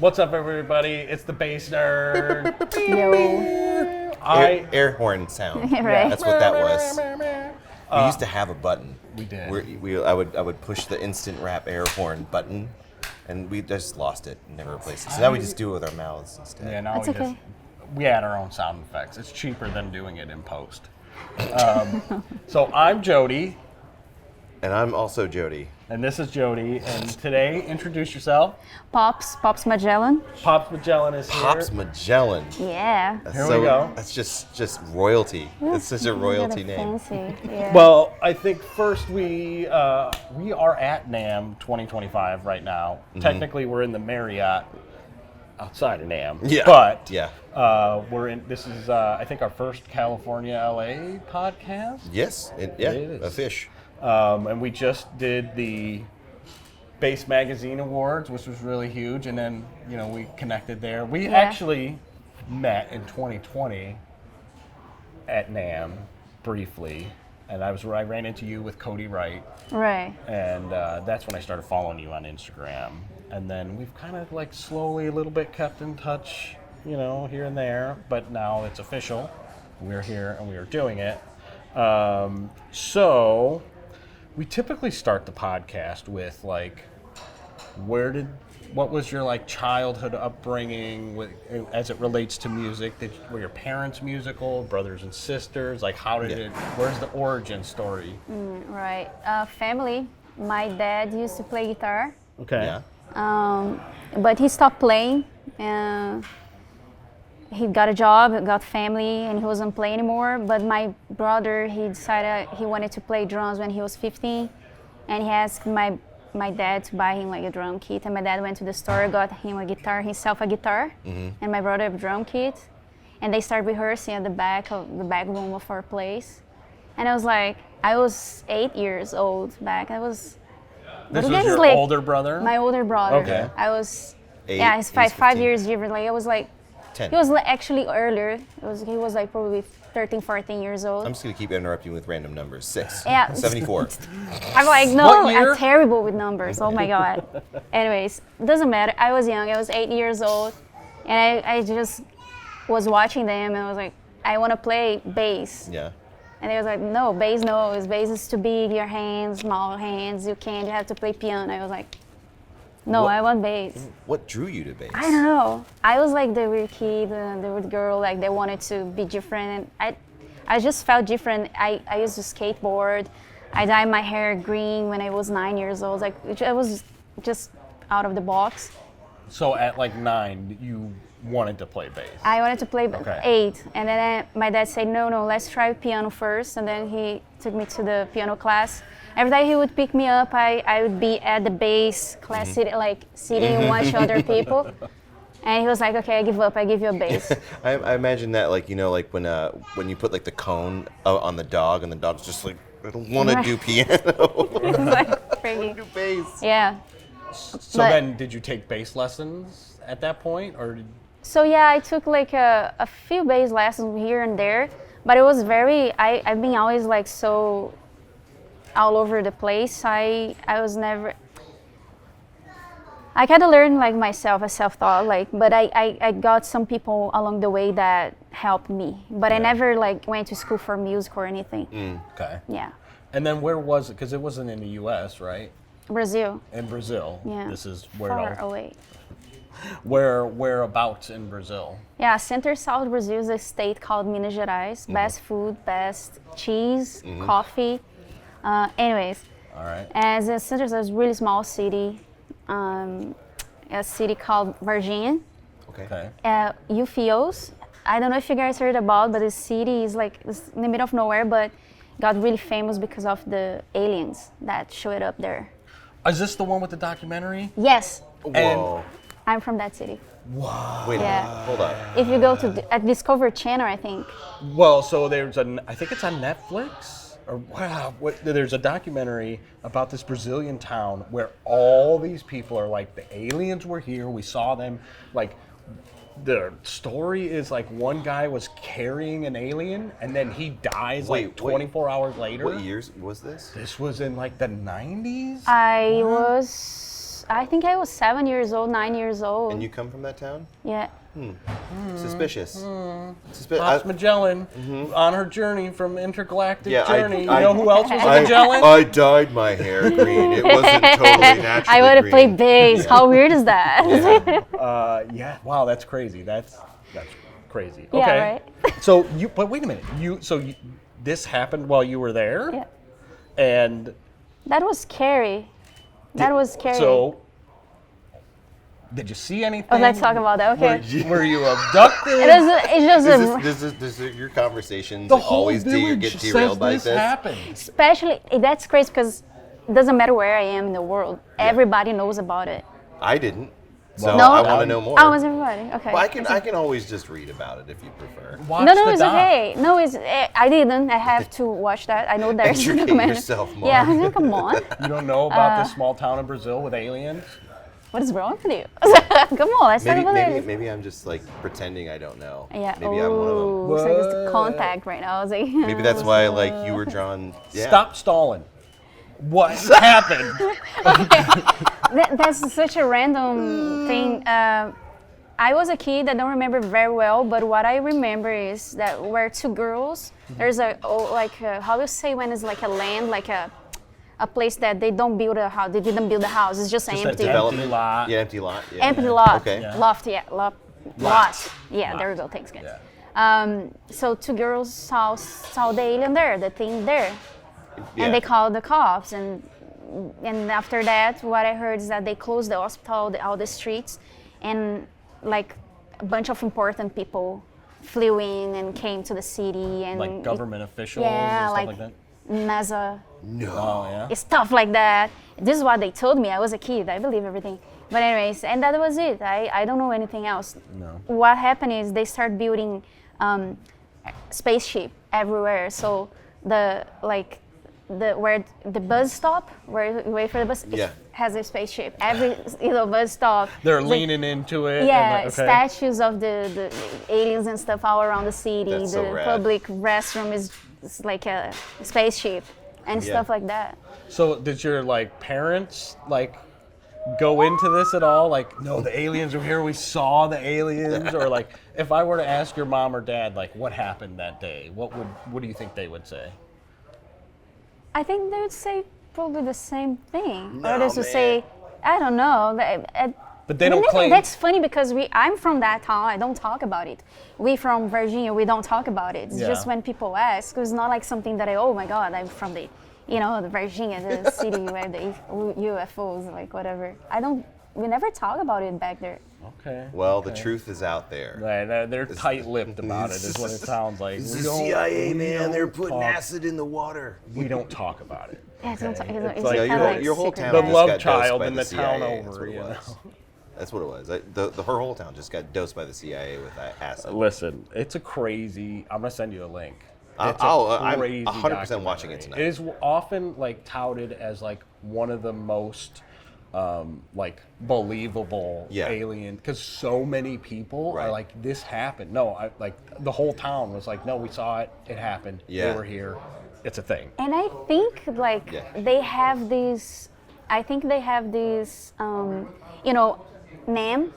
What's up, everybody? It's the bass nerd. Yo. Air horn sound. Right. That's what that was. We used to have a button. We did. I would push the instant rap air horn button, and we just lost it and never replaced it. So now we just do it with our mouths instead. Yeah, now That's okay. we add our own sound effects. It's cheaper than doing it in post. So I'm Jody, And I'm also Jody. and this is Jody. And today, introduce yourself. Pops Magellan. Pops Magellan is here. Pops Magellan. Yeah. That's Here we go. That's just royalty. It's such a royalty name. Fancy. Yeah. Well, I think first we are at NAMM 2025 right now. Technically, we're in the Marriott outside of NAMM. Yeah. But Yeah. we're in. This is I think our first California LA podcast. Yes. It is. A fish. And we just did the Bass Magazine Awards, which was really huge, and then we connected there. We actually met in 2020 at NAMM briefly, and I ran into you with Cody Wright, Right. and that's when I started following you on Instagram. And then we've kind of like slowly a little bit kept in touch, here and there, but now it's official. We're here and we are doing it. So we typically start the podcast with like, what was your like childhood upbringing as it relates to music? Were your parents musical, brothers and sisters? Like where's the origin story? Right. Family. My dad used to play guitar, Okay. Yeah. but he stopped playing. He got a job, got family, and he wasn't playing anymore. But my brother, he decided he wanted to play drums when he was 15, and he asked my dad to buy him like a drum kit. And my dad went to the store, got him himself a guitar, and my brother a drum kit. And they started rehearsing at the back room of our place. And I was 8 years old back. This was your older brother? My older brother. Okay. I was, 8, he's five 15. years different. Like I was like, 10. he was actually earlier. He was like probably 13, 14 years old. I'm just going to keep interrupting with random numbers. 6. Yeah. 74. I'm like, no, What year? I'm terrible with numbers. Oh my God. Anyways, doesn't matter. I was young. I was 8 years old. And I just was watching them and I was like, I want to play bass. Yeah. And they was like, no, bass is too big, your hands, small hands, you have to play piano. I was like, no, I want bass. What drew you to bass? I don't know. I was like the weird kid, the weird girl, like they wanted to be different. And I just felt different. I used to skateboard. I dyed my hair green when I was 9 years old. Like I was just out of the box. So at like 9, you wanted to play bass. I wanted to play Okay. 8, and then my dad said, no, let's try piano first, and then he took me to the piano class. Every time he would pick me up, I would be at the bass class, sitting and watch other people, and he was like, okay, I give up, I give you a bass. I imagine that like when you put like the cone on the dog and the dog's just like, I don't want to do piano. It was like crazy. do bass. Yeah. So But- then, did you take bass lessons at that point, or? So yeah, I took like a few bass lessons here and there, but it was I've been always like so all over the place. I was never, I kind of learned like myself, a self-taught, but I got some people along the way that helped me, but I never like went to school for music or anything. Okay. Yeah. And then where was it? Because it wasn't in the U.S., right? Brazil. In Brazil. Yeah. This is where Far away. Whereabouts in Brazil? Yeah, Center-South Brazil is a state called Minas Gerais. Best food, best cheese, coffee. Anyways, All right. as a Center-South is a really small city, a city called Varginha. Okay. UFOs, I don't know if you guys heard about, but this city is it's in the middle of nowhere, but got really famous because of the aliens that showed up there. Is this the one with the documentary? Yes, Whoa. I'm from that city. Wait a Yeah. minute. Hold up. If you go to at Discovery Channel, I think. Well, so I think it's on Netflix. There's a documentary about this Brazilian town where all these people are like, the aliens were here, we saw them. Like, the story is like one guy was carrying an alien and then he dies like 24 hours later. What years was this? This was in like the 90s? I was I think I was 7 years old, 9 years old. And you come from that town? Yeah. Suspicious. Pops Magellan on her journey from intergalactic Yeah, journey. You know who else was a Magellan? I dyed my hair green. It wasn't totally naturally I would have green. played bass. How weird is that? Yeah. Wow, that's crazy. That's crazy. Yeah, Okay. right? So but wait a minute. This happened while you were there, Yeah. and That was scary. That was scary. so. Did you see anything? Oh, let's talk about that. Okay. Were you abducted? It's just This is your conversations The that whole always village get says derailed by this this? happened. especially that's crazy because it doesn't matter where I am in the world. Everybody knows about it. I didn't. So No? I want to know more. Oh, was everybody? Okay. Well, I can always just read about it if you prefer. Watch No, the it's doc. okay. No, I didn't. I have to watch that. I know there's a Educate documentary. yourself more. Yeah, I mean, come on. You don't know about this small town in Brazil with aliens? What is wrong with you? Come on, let's talk about it. Maybe I'm just like pretending I don't know. Yeah. Maybe I'm one of them. Oh, so just contact right now. I was like, Maybe that's why like you were drawn. Yeah. Stop stalling. What happened? That's such a random thing. I was a kid. I don't remember very well, but what I remember is that we're two girls. There's how you say when it's like a land, like a place that they don't build a house. They didn't build a house. It's just, Just empty. a development lot. Yeah, empty lot. Yeah. Empty lot. Okay. Yeah. Loft. Yeah. Lot. Yeah. There we go. Thanks, guys. Yeah. So two girls saw the alien there, the thing there, Yeah. and they called the cops. And after that, what I heard is that they closed the hospital, all the streets, and like a bunch of important people flew in and came to the city and Like government officials yeah, and stuff like like that? NASA, No. Oh, yeah? stuff like that. This is what they told me. I was a kid. I believe everything. But anyways, and that was it. I don't know anything else. No. What happened is they start building spaceship everywhere. So where the bus stop, where you wait for the bus, Yeah. has a spaceship. Every bus stop. They're the- leaning into it. Yeah, and like, okay. statues of the aliens and stuff all around the city. That's the so rad. public restroom is like a spaceship and Yeah. stuff like that. So did your parents go into this at all? Like, no, the aliens are here. We saw the aliens. Or like, if I were to ask your mom or dad, what happened that day, what do you think they would say? I think they would say probably the same thing. No, or they would man. say, I don't know. But they don't claim. That's funny because I'm from that town. I don't talk about it. We from Varginha. We don't talk about it. It's Yeah. just when people ask. It's not like something that oh my God, I'm from the Varginha, the city where the UFOs, like whatever. We never talk about it back there. Okay. Well, the okay. truth is out there. Right, they're tight-lipped about it, is what it sounds like. It's We the don't- CIA, we man. don't They're putting talk- acid in the water. We don't talk about it. Yeah, it's okay? it's like kinda your- like your whole secret. town the just love got dosed child by in the the town CIA, that's over, what it you know. was. That's what it was. The whole town just got dosed by the CIA with that acid. Listen, it's a crazy. I'm gonna send you a link. I'm It's a 100% watching it documentary. tonight. It is often touted as one of the most believable Yeah. alien, because so many people are Right. like, this happened. No, the whole town was like, no, we saw it. It happened. Yeah. They were here. It's a thing. And I think Yeah. they have these. I think they have this. NAMM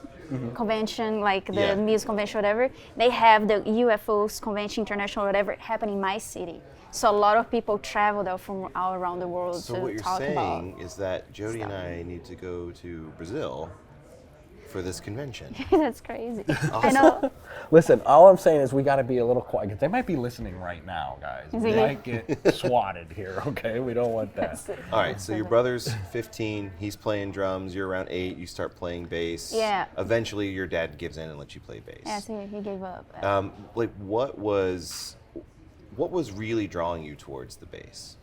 convention, like the Yeah. music convention, whatever. They have the UFOs convention, international, whatever, happen in my city. So a lot of people travel there from all around the world So to what you're talk about. saying is that Jody and I need to go to Brazil for this convention. That's crazy. I know. Listen, all I'm saying is we got to be a little quiet, 'cause they might be listening right now, guys. Is We it? might get swatted here, okay? We don't want that. All right, so your brother's 15, he's playing drums, you're around 8, you start playing bass. Yeah. Eventually your dad gives in and lets you play bass. Yeah, so he gave up. What was really drawing you towards the bass?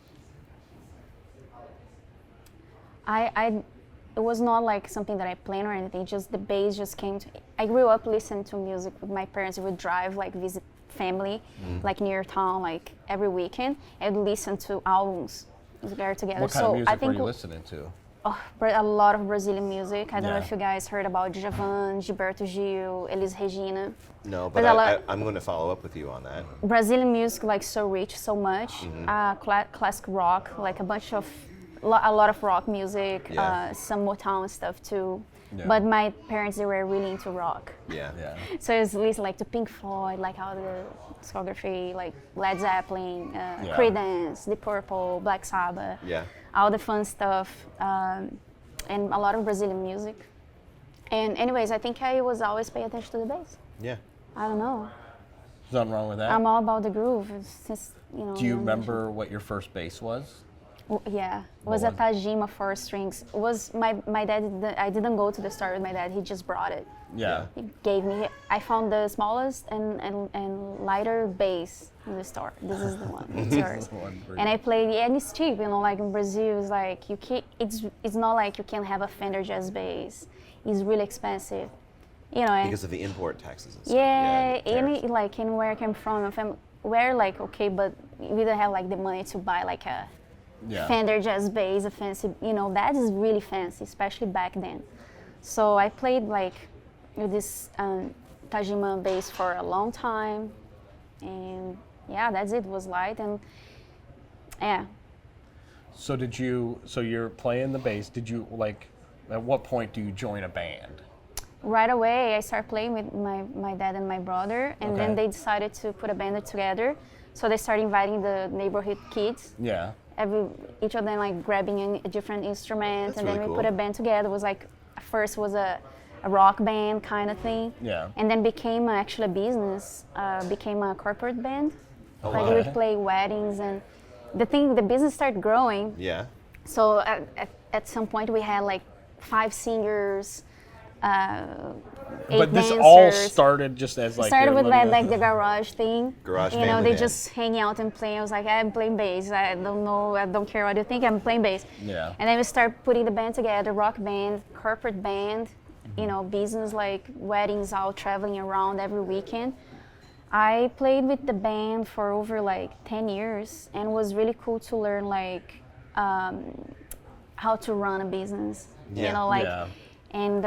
It was not like something that I planned or anything. Just the bass just came to. I grew up listening to music with my parents. We would drive, visit family, near town, every weekend. I would listen to albums. There together. What kind so of music I think were you listening to? a lot of Brazilian music. I don't know Yeah. if you guys heard about Djavan, Gilberto Gil, Elis Regina. No, but There's a lot- I'm going to follow up with you on that. Brazilian music so rich, so much. Classic rock, a bunch of a lot of rock music, Yeah. some Motown stuff too. Yeah. But my parents, they were really into rock. Yeah. Yeah. So it's listening like to Pink Floyd, like all the discography, like Led Zeppelin, Creedence, Deep Purple, Black Sabbath, Yeah. all the fun stuff, and a lot of Brazilian music. And anyways, I think I was always paying attention to the bass. Yeah. I don't know. There's nothing wrong with that. I'm all about the groove. It's just, you know. Do you young remember what your first bass was? Yeah, it What was a was it? Tajima 4 strings. It was my dad? I didn't go to the store with my dad. He just brought it. Yeah. He gave me. I found the smallest and lighter bass in the store. This is the one. It's yours. One for And you. I played. And it's cheap. You know, like in Brazil, it's like you can't. It's not like you can have a Fender jazz bass. It's really expensive. You know. Because of the import taxes and stuff. Yeah, tariffs. like anywhere I came from, if I'm where like okay, but we don't have like the money to buy like a Yeah. Fender jazz bass, a fancy, you know, that is really fancy, especially back then. So I played like with this Tajima bass for a long time, and yeah, that's it. It was light and yeah. So so you're playing the bass. Did you like, at what point do you join a band? Right away, I started playing with my dad and my brother, and Okay. then they decided to put a band together. So they started inviting the neighborhood kids. Yeah. Each of them like grabbing a different instrument, That's and then really we cool. put a band together. It was like first was a rock band kind of thing, Yeah. and then became actually a business, became a corporate band. Oh, Like wow. we would play weddings, and the business started growing. Yeah. So at some point we had like 5 singers, 8 But this dancers. all started just as like. Started your with little- like the garage thing. Garage you know, band they band. just hang out and play. I was like, I'm playing bass. I don't know. I don't care what you think. I'm playing bass. Yeah. And then we start putting the band together, rock band, corporate band. Mm-hmm. You know, business like weddings, all traveling around every weekend. I played with the band for over like 10 years, and it was really cool to learn like how to run a business. Yeah. You know, like Yeah. and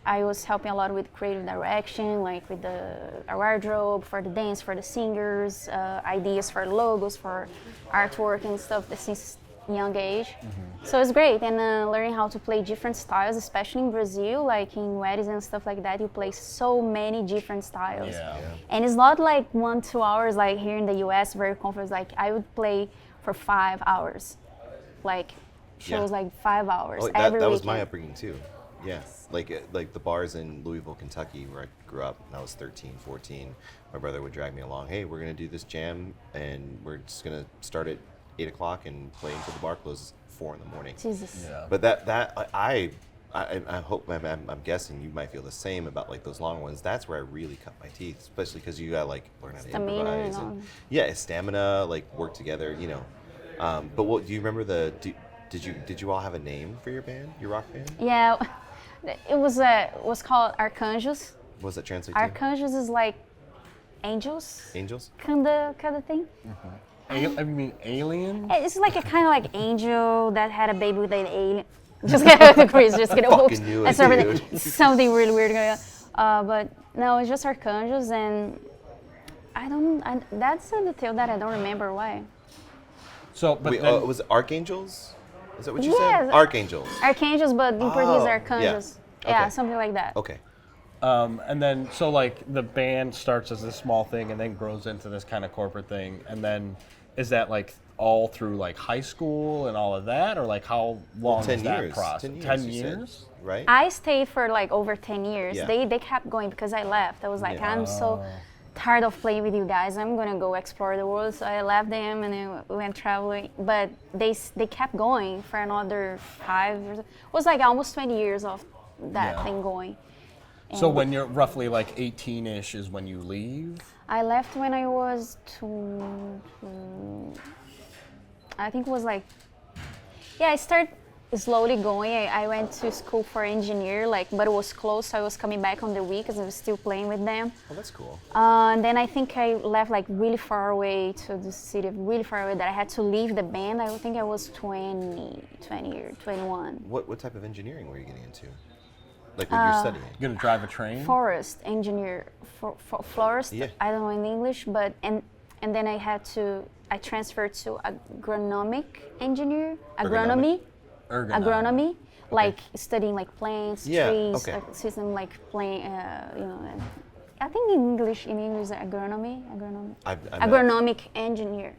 I was helping a lot with creative direction, like with the wardrobe for the dance, for the singers, ideas for logos, for artwork and stuff since young age. Mm-hmm. So it's great, and learning how to play different styles, especially in Brazil, like in weddings and stuff like that, you play so many different styles. Yeah. And it's not like 1-2 hours like here in the US, very comfortable. Like I would play for 5 hours, like shows Yeah. like 5 hours Oh, every that was my weekend. upbringing too. Yeah, like the bars in Louisville, Kentucky, where I grew up when I was 13, 14. My brother would drag me along. Hey, we're gonna do this jam, and we're just gonna start at 8 o'clock and play until the bar closes 4 in the morning. Jesus. Yeah. But I hope I'm guessing you might feel the same about like those long ones. That's where I really cut my teeth, especially because you gotta like learn how to Stamina improvise and all. and yeah, stamina, like work together, you know. But what do you remember did you all have a name for your band, your rock band? Yeah, it was called Arcanjos. What does that translate to? Arcanjos is like angels, Angels? kind of thing. I mean, alien? It's like a kind of like angel that had a baby with an alien. Just kidding, Chris. Just kidding. Fucking Oops. knew it, That's everything. dude. Something really weird going on. But no, it's just Arcanjos, and that's a detail that I don't remember why. So, but Wait, then, was it Archangels? Is that what you Yes. said? Archangels. Arcanjos, but in Portuguese, Oh, yeah. Arcanjos. Yeah, Okay. something like that. Okay. and then, so like the band starts as this small thing and then grows into this kind of corporate thing. And then is that like all through like high school and all of that? Or like how long 10 is that years. process? 10 years. 10 you said, years? right? I stayed for like over 10 years. Yeah. They kept going because I left. I was like, Yeah. I'm so tired of playing with you guys. I'm gonna go explore the world. So I left them and then we went traveling. But they kept going for another 5 years. It was like almost 20 years of that Yeah. thing going. So And when you're roughly like 18-ish is when you leave? I left when I was I think it was like, yeah, I started slowly going. I went to school for engineer, like, but it was closed, so I was coming back on the week because I was still playing with them. Oh, that's cool. And then I think I left like really far away to the city, really far away that I had to leave the band. I think I was 20 or 21. What type of engineering were you getting into? Like when you're studying? You're gonna drive a train? Forest engineer, florist. Yeah. I don't know in English, but and and then I transferred to agronomic engineer, Ergonomic? agronomy, like studying like plants, Yeah, trees, okay. system like plant, I think in English agronomy, agronomic engineer.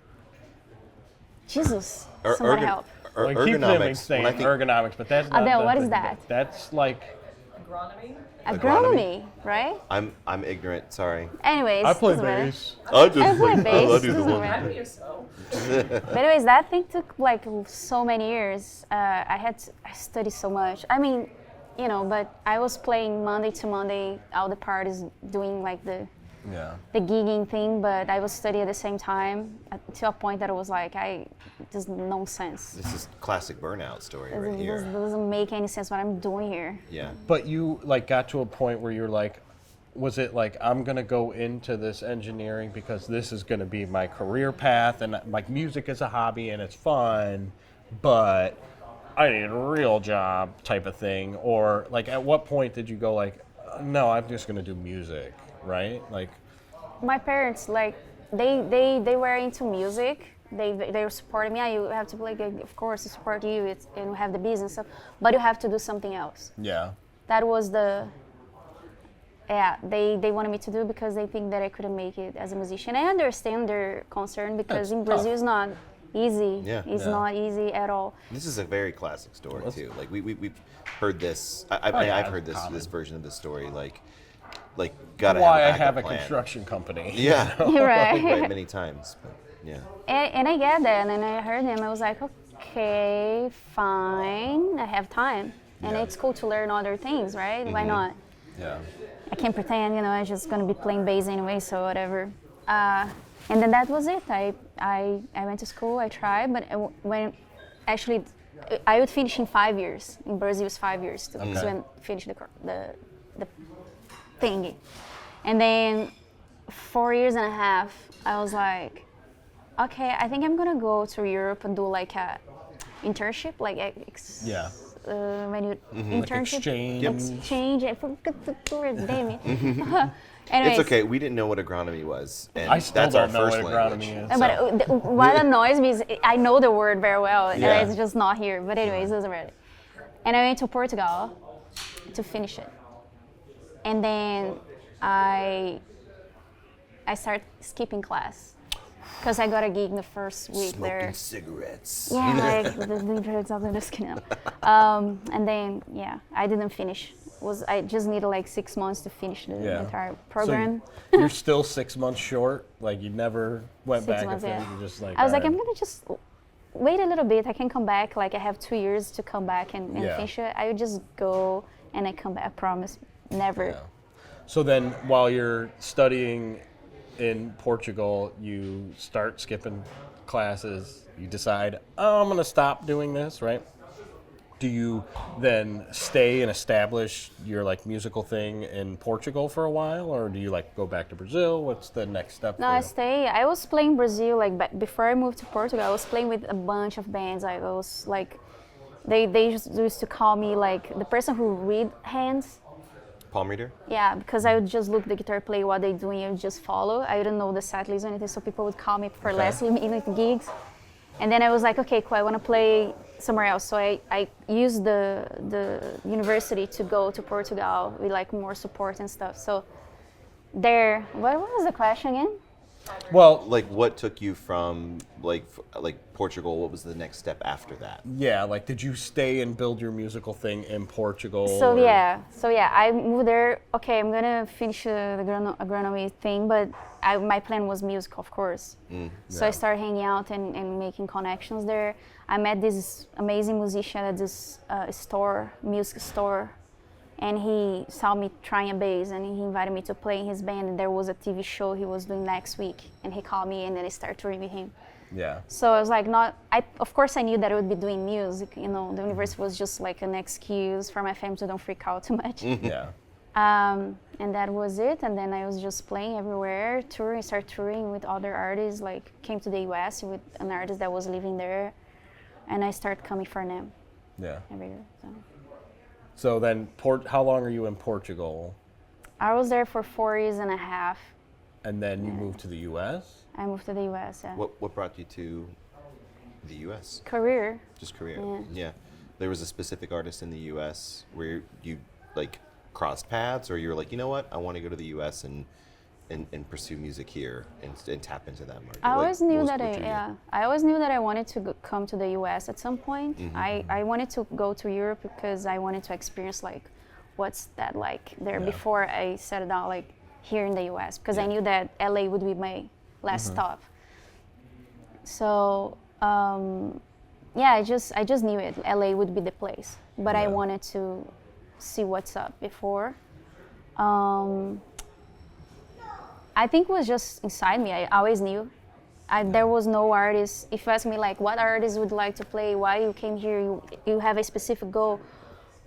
Jesus, somebody help. Like, keep them saying ergonomics, but that's not. Adele, the what is thing. that? That's like. Agronomy, right? I'm ignorant. Sorry. Anyways, I play doesn't matter. bass. I just I play bass. do the doesn't one. matter. But anyways, that thing took like so many years. I studied so much. I mean, but I was playing Monday to Monday, all the parties, doing like the gigging thing, but I was studying at the same time to a point that it was like, just nonsense. This is classic burnout story right It here. doesn't make any sense what I'm doing here. Yeah. But you like got to a point where you're like, was it like, I'm gonna go into this engineering because this is gonna be my career path, and like music is a hobby and it's fun, but I need a real job type of thing? Or like, at what point did you go like, no, I'm just gonna do music, right? Like, my parents, like, they were into music. They were supporting me. Yeah, you have to play, of course, to support you, and we have the business stuff, but you have to do something else. yeah. That was they wanted me to do it because they think that I couldn't make it as a musician. I understand their concern because in Brazil it's not easy. Yeah. It's Yeah. not easy at all. This is a very classic story too. Like we've heard this. yeah, I've heard it's common. this version of the story. Like gotta Why I have a have a backup plan. construction company. Yeah. Right. Right, many times. But yeah. And I get that, and then I heard him. I was like, okay, fine, I have time, and Yeah. it's cool to learn other things, right? Why not? Yeah. I can't pretend, I'm just gonna be playing bass anyway, so whatever. And then that was it. I went to school, I tried, but when actually I would finish in 5 years. In Brazil, it's 5 years to finish the thingy. And then 4 years and a half, I was like, okay, I think I'm gonna go to Europe and do like a internship, like when you internship, exchange. I forgot the word, damn it. Anyways, It's okay. We didn't know what agronomy was, and I still that's don't our know first what language. agronomy is. But what annoys me is I know the word very well, and Yeah. it's just not here. But anyways, it doesn't matter. And I went to Portugal to finish it, and then I started skipping class because I got a gig in the first week Smoking there. cigarettes. Yeah, like the drugs of the skin. And then I didn't finish. I just needed like 6 months to finish the entire program. So you're still 6 months short. Like you never went 6 back months, and finished. yeah. You're just like, I was like, all I'm right. gonna just wait a little bit. I can come back. Like I have 2 years to come back and finish it. I would just go and I come back. I promise, never. Yeah. So then, while you're studying in Portugal, you start skipping classes. You decide, oh, I'm gonna stop doing this, right? Do you then stay and establish your like musical thing in Portugal for a while, or do you like go back to Brazil? What's the next step? No, for I you? stay. I was playing Brazil before I moved to Portugal. I was playing with a bunch of bands. I was like, they used to call me like the person who read hands. Palm reader? Yeah, because I would just look the guitar player, what they're doing, I would just follow. I didn't know the set list or anything, so people would call me for last minute gigs. And then I was like, okay, cool, I want to play somewhere else. So I used the university to go to Portugal with like more support and stuff. So there, what was the question again? Well, Like, what took you from like Portugal? What was the next step after that? yeah, like did you stay and build your musical thing in Portugal? So or- yeah, I moved there. Okay, I'm gonna finish the agronomy thing, but my plan was music, of course. So I started hanging out and making connections there. I met this amazing musician at this music store, and he saw me trying a bass, and he invited me to play in his band. And there was a TV show he was doing next week, and he called me, and then I started touring with him. Yeah. So I was like, of course I knew that I would be doing music, the university was just like an excuse for my family to don't freak out too much. Yeah. And that was it, and then I was just playing everywhere, started touring with other artists, like came to the US with an artist that was living there, and I started coming for NAMM Yeah. every year. So then, how long are you in Portugal? I was there for 4 years and a half. And then you moved to the U.S.? I moved to the U.S. Yeah. What brought you to the U.S.? Career. Just career. Yeah. Yeah. There was a specific artist in the U.S. where you like crossed paths, or you were like, you know what, I want to go to the U.S. and pursue music here and tap into them. I always knew what that drew you? I always knew that I wanted to come to the U.S. at some point. Mm-hmm. I wanted to go to Europe because I wanted to experience like what's that like there Yeah. before I settled down like here in the U.S. because I Yeah. knew that LA would be my last stop. So yeah, I just knew it. LA would be the place, but I Yeah. wanted to see what's up before. I think it was just inside me. I always knew. There was no artist. If you ask me like, what artist would like to play? Why you came here? You have a specific goal?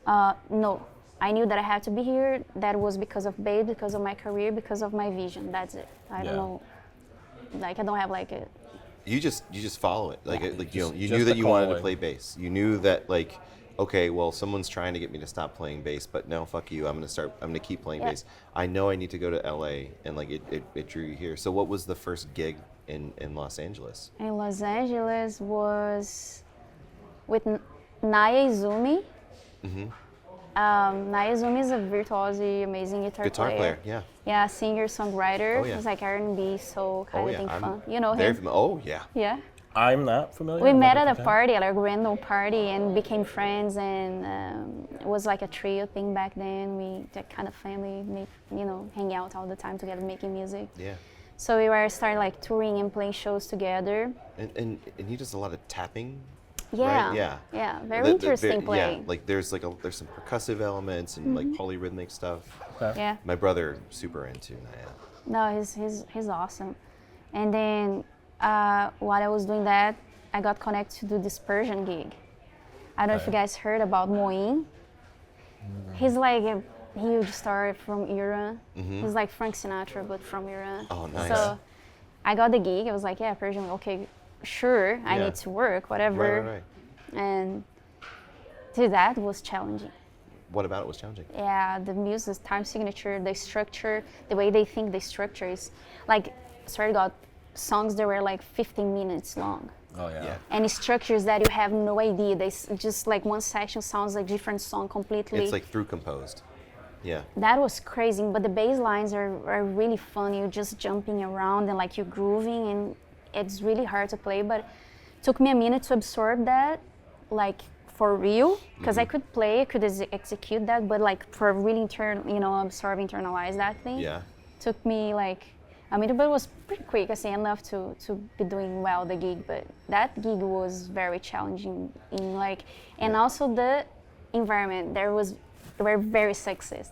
No, I knew that I had to be here. That was because of bass, because of my career, because of my vision. That's it. I don't know. Like I don't have like a. You just follow it. Like, like you know, you Just knew the that you wanted to calling. play bass. You knew that like, okay, well, someone's trying to get me to stop playing bass, but no, fuck you. I'm gonna keep playing Yeah. bass. I know I need to go to LA, and like it drew you here. So what was the first gig in Los Angeles? In Los Angeles was with Naya Izumi. Naya Izumi is a virtuosi, amazing guitar player, yeah. Yeah, singer, songwriter. Oh, yeah. He's like R&B, soul kind of thing, fun. You know very him? Oh yeah. Yeah. I'm not familiar. We I'm met not at a pretend. party, like a random party, and became friends. And it was like a trio thing back then. We that kind of family, hang out all the time together, making music. Yeah. So we were started like touring and playing shows together. And he does a lot of tapping. Yeah. Right? Yeah. Yeah. Very interesting playing. Yeah, like there's some percussive elements and like polyrhythmic stuff. Okay. Yeah. My brother super into Naya. No, he's awesome. And then while I was doing that, I got connected to do this Persian gig. I don't know if you guys heard about Moin. He's like a huge star from Iran. He's like Frank Sinatra, but from Iran. Oh, nice. So I got the gig. I was like, yeah, Persian. Okay, sure. I Yeah. need to work, whatever. Right. And to that was challenging. What about it was challenging? Yeah, the music, time signature, the structure, the way they think the structure is like, swear to God, songs that were like 15 minutes long. Oh yeah. Yeah. And structures that you have no idea. Just like one section sounds like different song completely. It's like through composed. Yeah. That was crazy, but the bass lines are really fun. You're just jumping around and like you're grooving, and it's really hard to play, but it took me a minute to absorb that, like for real, because I could play, I could execute that, but like for really absorb, internalize that thing. Yeah. Took me like, but it was pretty quick, I say, enough to be doing well the gig, but that gig was very challenging in like, and also the environment, they were very sexist.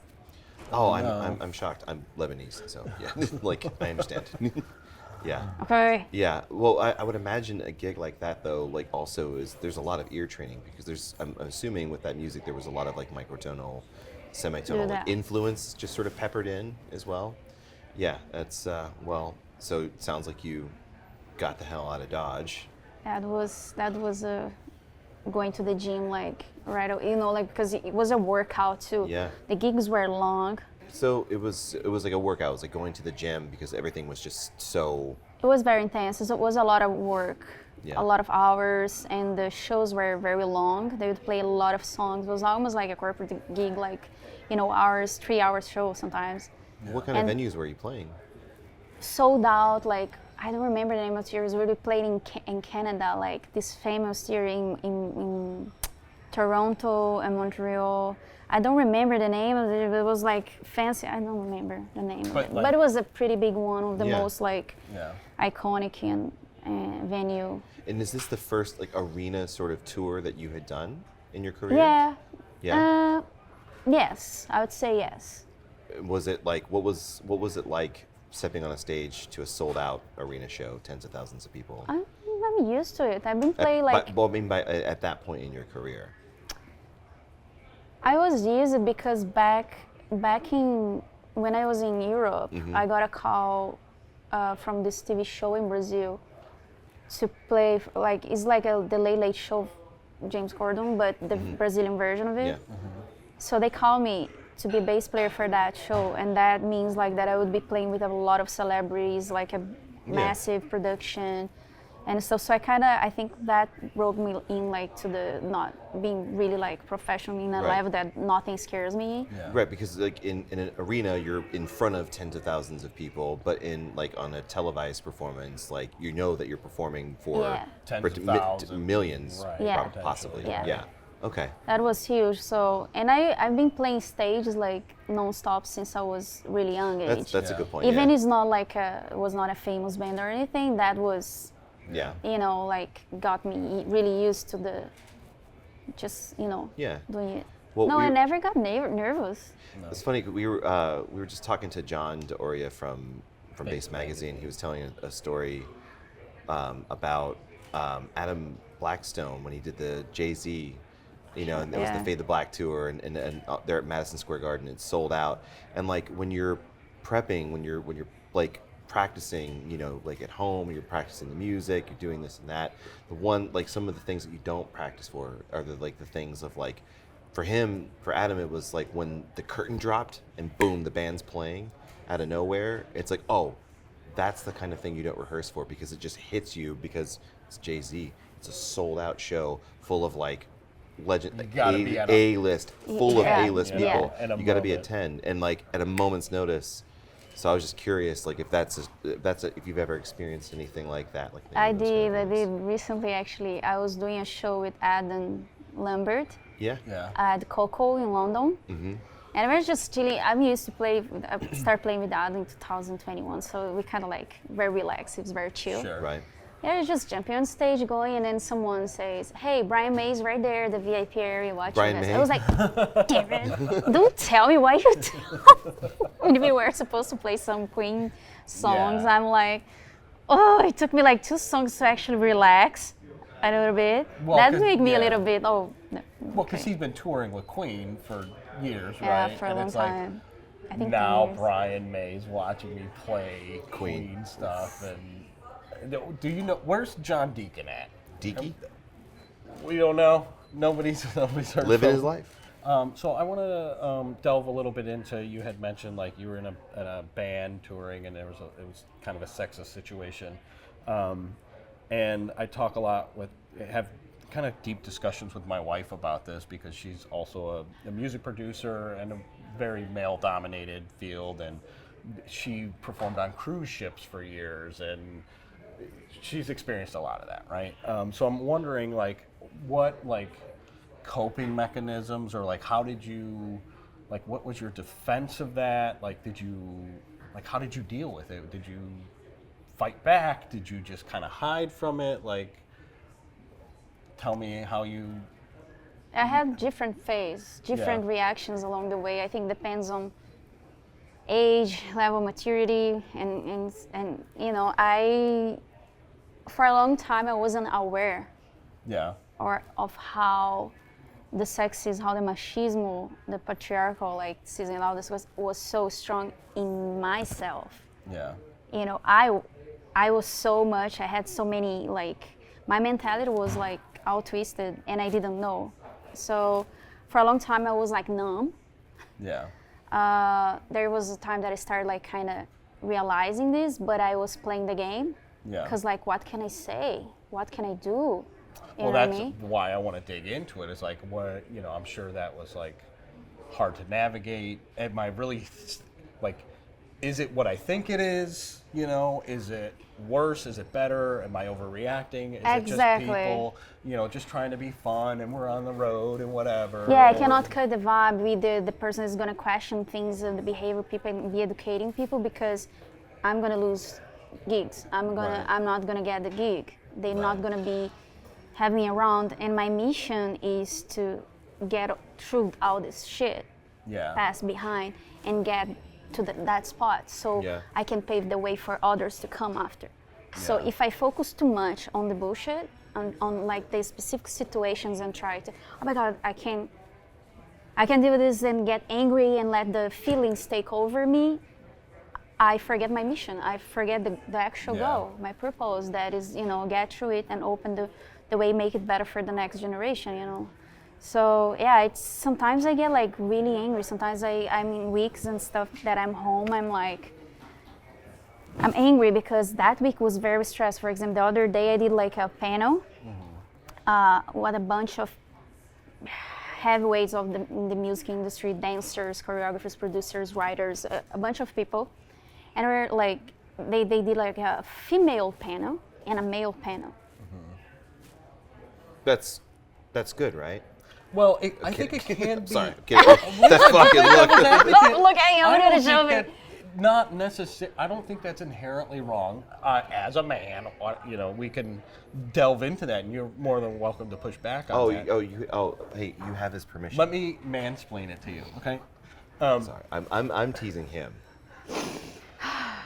Oh, I'm shocked. I'm Lebanese, so yeah. Like I understand. Yeah. Okay. Yeah. Well, I would imagine a gig like that though, like also there's a lot of ear training because I'm assuming with that music there was a lot of like microtonal, semitonal like, influence just sort of peppered in as well. Yeah. That's so it sounds like you got the hell out of Dodge. That was going to the gym like like because it was a workout too. Yeah. The gigs were long. So it was like a workout. It was like going to the gym because everything was just so. It was very intense. It was a lot of work, Yeah. a lot of hours, and the shows were very long. They would play a lot of songs. It was almost like a corporate gig, like 3 hour show sometimes. What kind of And- venues were you playing? Sold out, like I don't remember the name of the series. We were playing in Canada, like this famous theater in Toronto and Montreal. I don't remember the name of it. It was like fancy. I don't remember the name of But, it. like- But it was a pretty big one, of the Yeah. most like Yeah. iconic and venue. And is this the first like arena sort of tour that you had done in your career? Yeah. Yeah. Yes, I would say yes. Was it like what was it like stepping on a stage to a sold out arena show, tens of thousands of people? I'm used to it. I've been playing like At that point in your career. I was used because back in when I was in Europe, I got a call from this TV show in Brazil to play like it's like the Late Late Show, James Corden, but the Brazilian version of it. Yeah. So they called me to be a bass player for that show, and that means like that I would be playing with a lot of celebrities, like a massive production and stuff. So I think that roped me in like to the not being really like professional in a level that nothing scares me. Yeah. Right, because like in an arena you're in front of tens of thousands of people, but in like on a televised performance, like you know that you're performing for tens of thousands, millions, possibly. Yeah. Okay. That was huge. So, and I've been playing stages like non-stop since I was really young age. That's a good point. Even it's not like it was not a famous band or anything. That was, you know, like got me really used to the, just doing it. Well, I never got nervous. No. It's funny. We were just talking to John DeOria from Bass Magazine. He was telling a story about Adam Blackstone when he did the Jay-Z. And there was the Fade the Black tour, and they're at Madison Square Garden. It's sold out. And like when you're prepping, when you're like practicing, like at home, you're practicing the music, you're doing this and that. Some of the things that you don't practice for are the things of like, for Adam, it was like when the curtain dropped and boom, the band's playing out of nowhere. It's like, oh, that's the kind of thing you don't rehearse for because it just hits you because it's Jay-Z. It's a sold out show full of like legend, A-list, full of A-list people. You got to be at 10 and like at a moment's notice. So I was just curious, like if you've ever experienced anything like that. Like I did recently. Actually, I was doing a show with Adam Lambert. At Coco in London. Mm-hmm. And I was just chilling. I'm used to start playing with Adam in 2021, so we kind of like very relaxed. It was very chill. Sure. Right. Yeah, I was just jumping on stage, going, and then someone says, "Hey, Brian May's right there, the VIP area watching Brian us." May? I was like, "Damn it! Don't tell me why you tell." When we were supposed to play some Queen songs, I'm like, "Oh, it took me like 2 songs to actually relax a little bit." Well, that made me a little bit. Oh, no, well, because he's been touring with Queen for years, right? Yeah, for a long time. I think now Brian May's watching me play Queen stuff and. Do you know where's John Deacon at? Deaky? We don't know. Nobody's heard. Living his life. So I want to delve a little bit into. You had mentioned like you were in a band touring, and it was kind of a sexist situation, and I talk a lot have kind of deep discussions with my wife about this because she's also a music producer and a very male-dominated field, and she performed on cruise ships for years and. She's experienced a lot of that, right? So I'm wondering, like, what, like, coping mechanisms or, like, how did you, like, what was your defense of that? Like, how did you deal with it? Did you fight back? Did you just kind of hide from it? Like, tell me how you... I had different reactions along the way. I think depends on age, level of maturity, and for a long time I wasn't aware or of how the sexism, how the machismo, the patriarchal like season and all this was so strong in myself. I was so much, I had so many, like my mentality was like all twisted and I didn't know. So for a long time I was like numb. There was a time that I started like kind of realizing this, but I was playing the game. Because like, what can I say? What can I do? Well, that's why I want to dig into it. Is like, what I'm sure that was like hard to navigate. Am I really like? Is it what I think it is? Is it worse? Is it better? Am I overreacting? Is it just people, just trying to be fun and we're on the road and whatever? Yeah, I cannot cut the vibe with the person is going to question things and the behavior of people and be educating people because I'm going to lose gigs. I'm not going to get the gig. They're not going to be having me around. And my mission is to get through all this shit, pass behind and get to that spot so I can pave the way for others to come after. So if I focus too much on the bullshit, on like the specific situations and try to, oh my God, I can deal with this and get angry and let the feelings take over me, I forget my mission. I forget the actual goal, my purpose that is, get through it and open the way, make it better for the next generation, So yeah, it's sometimes I get like really angry. Sometimes I'm in weeks and stuff that I'm home. I'm angry because that week was very stressful. For example, the other day I did like a panel with a bunch of heavyweights of the music industry, dancers, choreographers, producers, writers, a bunch of people, and we're like they did like a female panel and a male panel. That's good, right? Well, I think it can be. Sorry, that fucking look. Look at you, I'm gonna show me. Not necessarily. I don't think that's inherently wrong. As a man, we can delve into that, and you're more than welcome to push back on that. Hey, you have his permission. Let me mansplain it to you, okay? Sorry, I'm teasing him.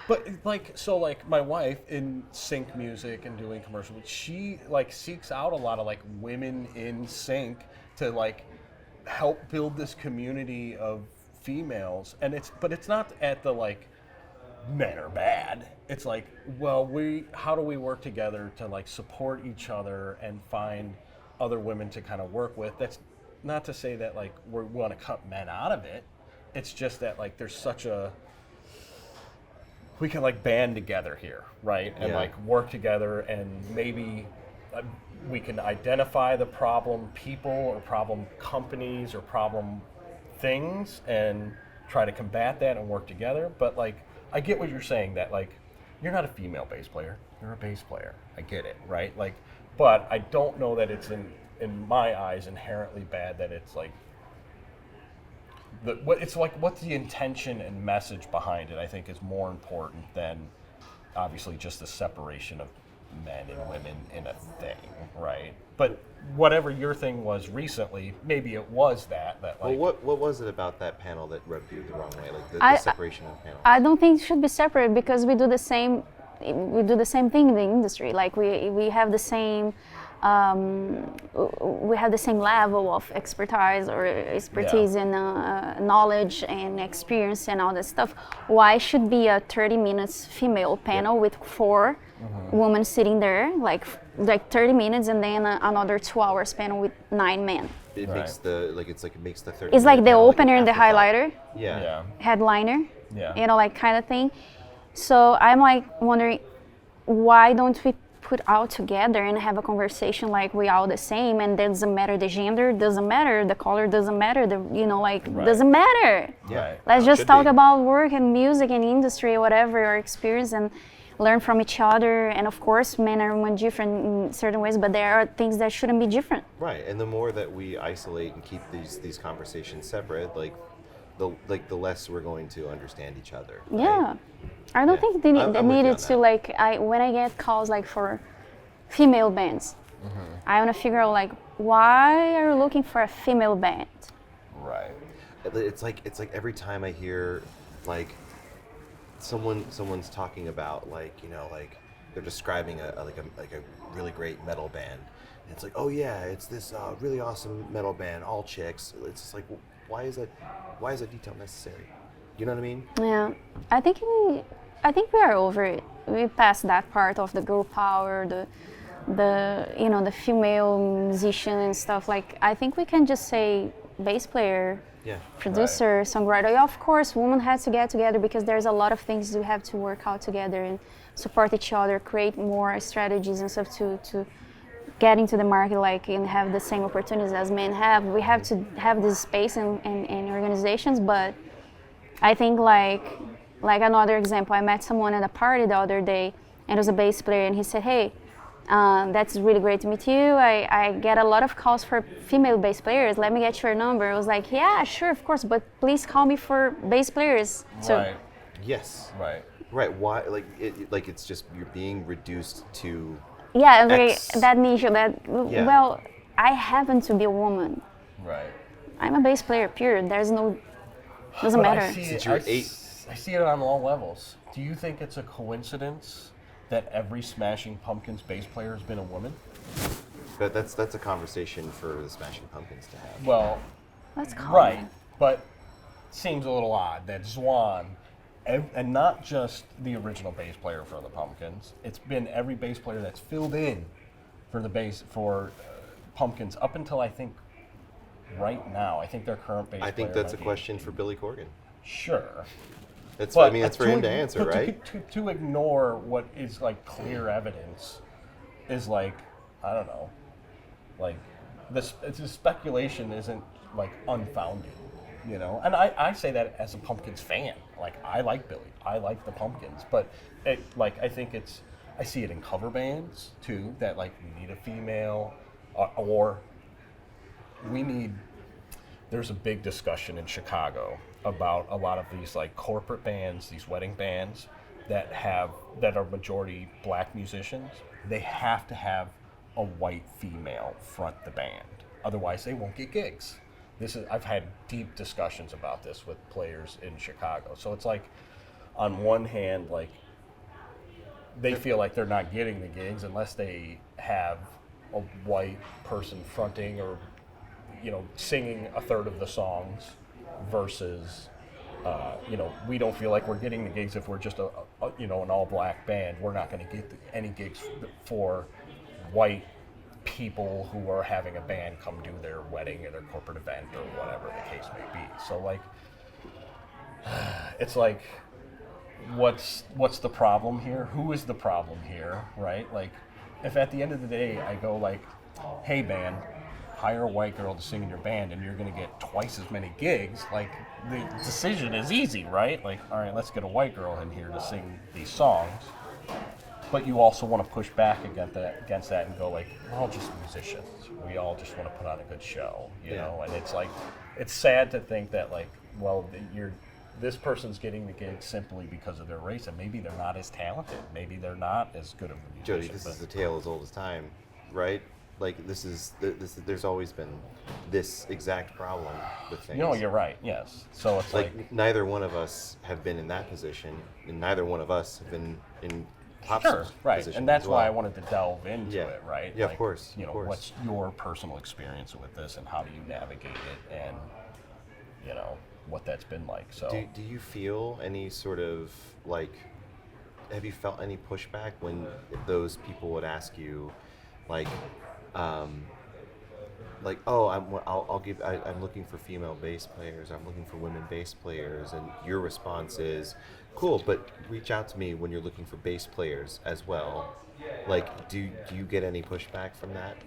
But like my wife in sync music and doing commercials, she like seeks out a lot of like women in sync to like help build this community of females, and it's not at the like men are bad. It's like, well, how do we work together to like support each other and find other women to kind of work with? That's not to say that like we want to cut men out of it. It's just that like there's such a we can like band together here, right? And like work together, and maybe we can identify the problem people or problem companies or problem things and try to combat that and work together. But like, I get what you're saying, that like, you're not a female bass player, you're a bass player. I get it, right? Like, but I don't know that it's in my eyes inherently bad that it's like, what's the intention and message behind it, I think is more important than obviously just the separation of men and women in a thing, right? But whatever your thing was recently, maybe it was that like. Well, what was it about that panel that rubbed you the wrong way, like the separation of panels? I don't think it should be separate because we do the same thing in the industry. Like we have the same. We have the same level of expertise and knowledge and experience and all that stuff. Why should be a 30 minutes female panel with 4 women sitting there, like 30 minutes, and then another 2 hours panel with 9 men? It makes it makes the 30. It's like the opener and the afterthought. highlighter, headliner, like kind of thing. So I'm like wondering, why don't we put all together and have a conversation like we all the same, and doesn't matter the gender, doesn't matter the color, doesn't matter doesn't matter. Let's just talk about work and music and industry, whatever our experience, and learn from each other. And of course, men are different in certain ways, but there are things that shouldn't be different. Right, and the more that we isolate and keep these conversations separate, the less we're going to understand each other. Right? Yeah. I don't think they needed to when I get calls like for female bands, I want to figure out like, why are you looking for a female band? Right. It's like every time I hear like someone's talking about like they're describing a really great metal band. And it's like, oh yeah, it's this really awesome metal band, all chicks. It's just like, why is that detail necessary? You know what I mean? Yeah, I think we are over it. We passed that part of the girl power, the female musician and stuff. Like, I think we can just say bass player, producer, songwriter. Yeah, of course, women have to get together because there's a lot of things we have to work out together and support each other, create more strategies and stuff to get into the market, like, and have the same opportunities as men have. We have to have this space and organizations, but I think like another example, I met someone at a party the other day, and it was a bass player, and he said, hey, that's really great to meet you. I get a lot of calls for female bass players. Let me get your number. I was like, yeah, sure, of course, but please call me for bass players. So, right. Yes. Right. Right. Why? Like it's just you're being reduced to. Yeah, that niche. Well, I happen to be a woman. Right. I'm a bass player. Period. Doesn't matter. I see it on all levels. Do you think it's a coincidence that every Smashing Pumpkins bass player has been a woman? But that's a conversation for the Smashing Pumpkins to have. Well, let's call right, it. But it seems a little odd that Zwan, and not just the original bass player for the Pumpkins, it's been every bass player that's filled in for the bass for Pumpkins up until I think right now. I think their current bass I think player that's a might be- question for Billy Corgan. Sure. That's But I mean, that's for him to answer, but right? To ignore what is like clear evidence is like, I don't know, like this speculation isn't like unfounded, you know. And I say that as a Pumpkins fan. Like I like Billy, I like the Pumpkins, but I think I see it in cover bands too, that like we need a female, or we need. There's a big discussion in Chicago about a lot of these like corporate bands, these wedding bands that are majority black musicians. They have to have a white female front the band, otherwise they won't get gigs. I've had deep discussions about this with players in Chicago. So it's like, on one hand, like they feel like they're not getting the gigs unless they have a white person fronting or, you know, singing a third of the songs, versus, you know, we don't feel like we're getting the gigs if we're just an all black band. We're not going to get any gigs for white people who are having a band come do their wedding or their corporate event or whatever the case may be. So like, it's like, what's the problem here? Who is the problem here, right? Like, if at the end of the day I go like, hey band, hire a white girl to sing in your band and you're going to get twice as many gigs, like the decision is easy, right? Like, all right, let's get a white girl in here to sing these songs. But you also want to push back against that and go like, we're all just musicians. We all just want to put on a good show, you know? And it's like, it's sad to think that like, well, this person's getting the gig simply because of their race, and maybe they're not as talented. Maybe they're not as good of a musician. Jody, this is a tale as old as time, right? Like this there's always been this exact problem with things. No, you're right. Yes. So it's like neither one of us have been in that position, and neither one of us have been in Pop's right, position. and that's as well. why I wanted to delve into Yeah. it, right? Yeah, like, of course. You know, of course. what's your personal experience with this, and how do you navigate it, and you know what that's been like. So, do you feel any sort of like? Have you felt any pushback when those people would ask you, like? Oh, I'm looking for female bass players. I'm looking for women bass players, and your response is, cool, but reach out to me when you're looking for bass players as well. Like, do you get any pushback from that?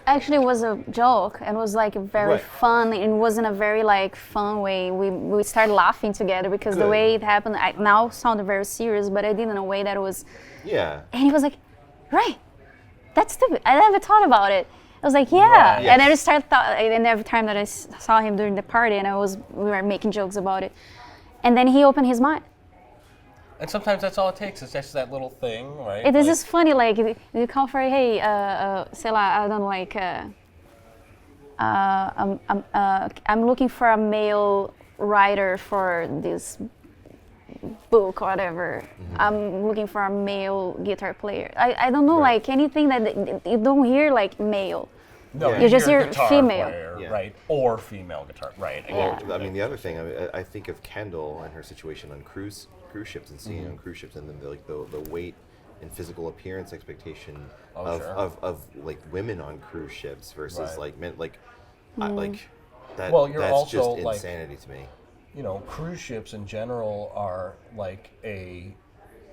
Actually, it was a joke, and was like very fun. It wasn't a very like fun way. We started laughing together because the way it happened, I now sounded very serious, but I did in a way that it was. Yeah. And he was like, right. That's stupid. I never thought about it. I was like, yeah. Right. Yes. And I just started and every time that I saw him during the party, and we were making jokes about it. And then he opened his mind. and sometimes that's all it takes. It's just that little thing, right? It is just funny, like, you come for, hey, sei lá, I don't know, like, I'm looking for a male writer for this book or whatever. Mm-hmm. I'm looking for a male guitar player. I don't know, like anything that you don't hear like male. No, you just hear guitar female. player, right? Or female guitar, right? Well, I mean, the other thing, I think of Kendall and her situation on cruise ships and seeing on cruise ships, and then the weight and physical appearance expectation of like women on cruise ships versus like men, like that. Well, you're that's also just like, insanity to me. You know, cruise ships in general are like a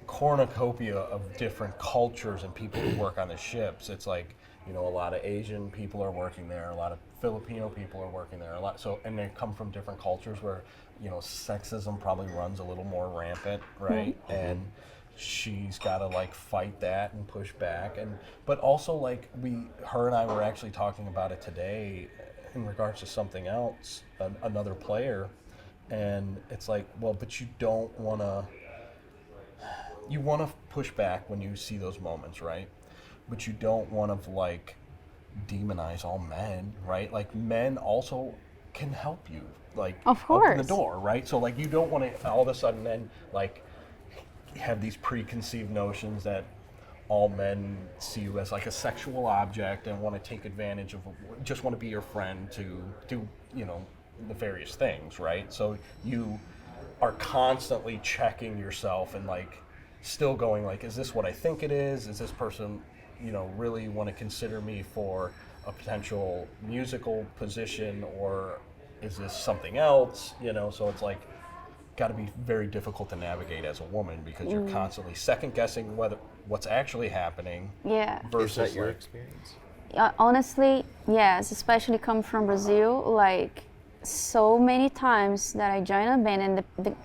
cornucopia of different cultures and people who work on the ships. It's like, you know, a lot of Asian people are working there, a lot of Filipino people are working there, and they come from different cultures where, you know, sexism probably runs a little more rampant, right? Mm-hmm. And she's got to like fight that and push back, but also like her and I were actually talking about it today in regards to something else, another player. And it's like, well, but you want to push back when you see those moments, right? But you don't want to like demonize all men, right? Like men also can help you, like of course. Open the door, right? So like you don't want to all of a sudden then like have these preconceived notions that all men see you as like a sexual object and want to take advantage of, just want to be your friend to do, you know, the various things, right? So you are constantly checking yourself and like still going like, is this what I think it is? Is this person, you know, really want to consider me for a potential musical position, or is this something else? You know, so it's like got to be very difficult to navigate as a woman because you're constantly second guessing what's actually happening. Yeah. Versus Is that your like, experience? Honestly, yes, especially come from Brazil, like so many times that I joined a band and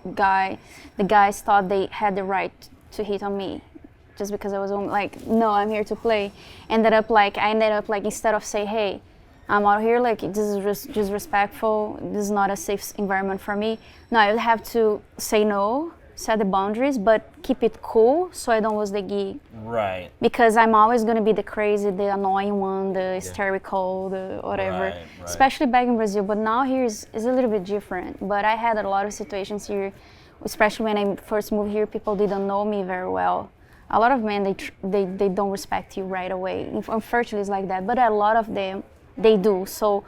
the guys thought they had the right to hit on me just because I was like, no, I'm here to play. I ended up like instead of say, hey, I'm out here, like this is just respectful, this is not a safe environment for me. No, I would have to say no, set the boundaries, but keep it cool so I don't lose the gig. right. Because I'm always going to be the crazy, the annoying one, the hysterical, the whatever. Right. Especially back in Brazil. But now here is a little bit different. But I had a lot of situations here, especially when I first moved here, people didn't know me very well. A lot of men, they don't respect you right away. Unfortunately, it's like that. But a lot of them, they do. So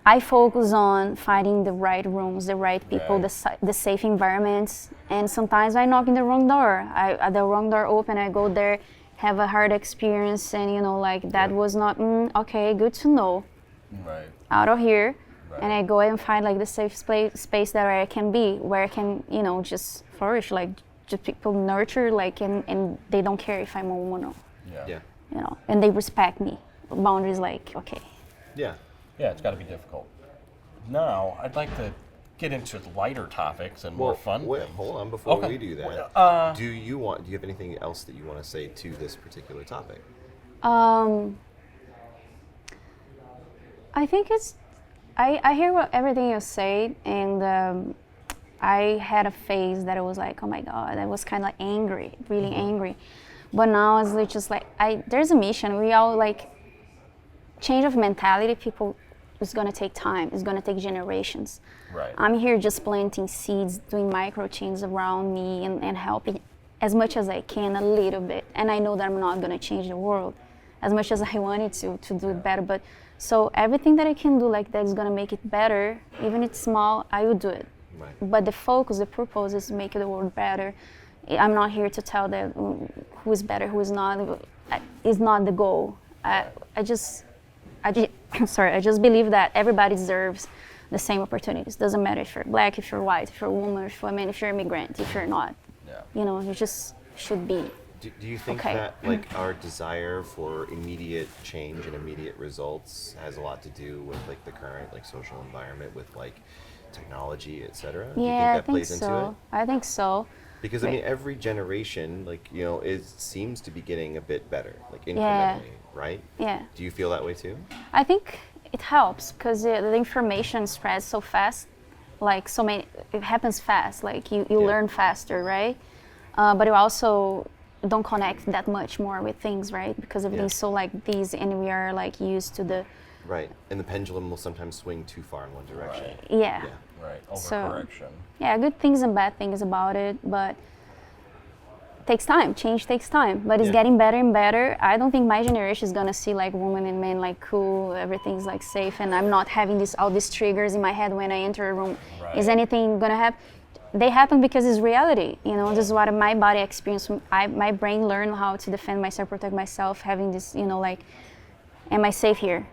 I focus on finding the right rooms, the right people, the safe environments. And sometimes I knock in the wrong door. The wrong door open, I go there, have a hard experience, and you know, like that was not, okay, good to know. Right. Out of here. Right. And I go and find like the safe space that I can be, where I can, you know, just flourish, like just people nurture, like, and they don't care if I'm a woman or, Yeah. you know, and they respect me. Boundaries, like, okay. Yeah. Yeah, it's got to be difficult. Now, I'd like to get into lighter topics and more fun. Wait, things. hold on before Okay. we do that. Uh, do you have anything else that you want to say to this particular topic? I think it's, I hear everything you say, and I had a phase that I was like, oh my God, I was kind of angry, really angry. But now it's just like, there's a mission. We all like, change of mentality, people, it's gonna take time. It's gonna take generations. Right. I'm here just planting seeds, doing micro changes around me and helping as much as I can, a little bit. And I know that I'm not gonna change the world as much as I wanted to do it better. But so everything that I can do like that is gonna make it better, even if it's small, I will do it. Right. But the focus, the purpose is to make the world better. I'm not here to tell them who is better, who is not. It's not the goal. I just believe that everybody deserves the same opportunities. Doesn't matter if you're black, if you're white, if you're a woman, if you're a man, if you're an immigrant, if you're not. Yeah. You know, you just should be. Do you think Okay. that like our desire for immediate change and immediate results has a lot to do with like the current like social environment with like technology, et cetera? Do you Yeah, I think that think plays into so. it? I think so. Because I Right. mean, every generation, like seems to be getting a bit better, like incrementally, Yeah. right? Yeah. Do you feel that way too? I think it helps because the information spreads so fast. Like so many, it happens fast. Like you Yeah. learn faster, right? But you also don't connect that much more with things, right? Because everything's so like these, and we are like used to the Right. And the pendulum will sometimes swing too far in one direction. Right. yeah. Right. So- Overcorrection. Yeah, good things and bad things about it, but it takes time. Change takes time, but it's Yeah. getting better and better. I don't think my generation is gonna see like women and men like cool, everything's like safe, and I'm not having all these triggers in my head when I enter a room. Right. Is anything gonna happen? They happen because it's reality. You know, this is what my body experienced. My brain learned how to defend myself, protect myself, having this, you know, like, am I safe here?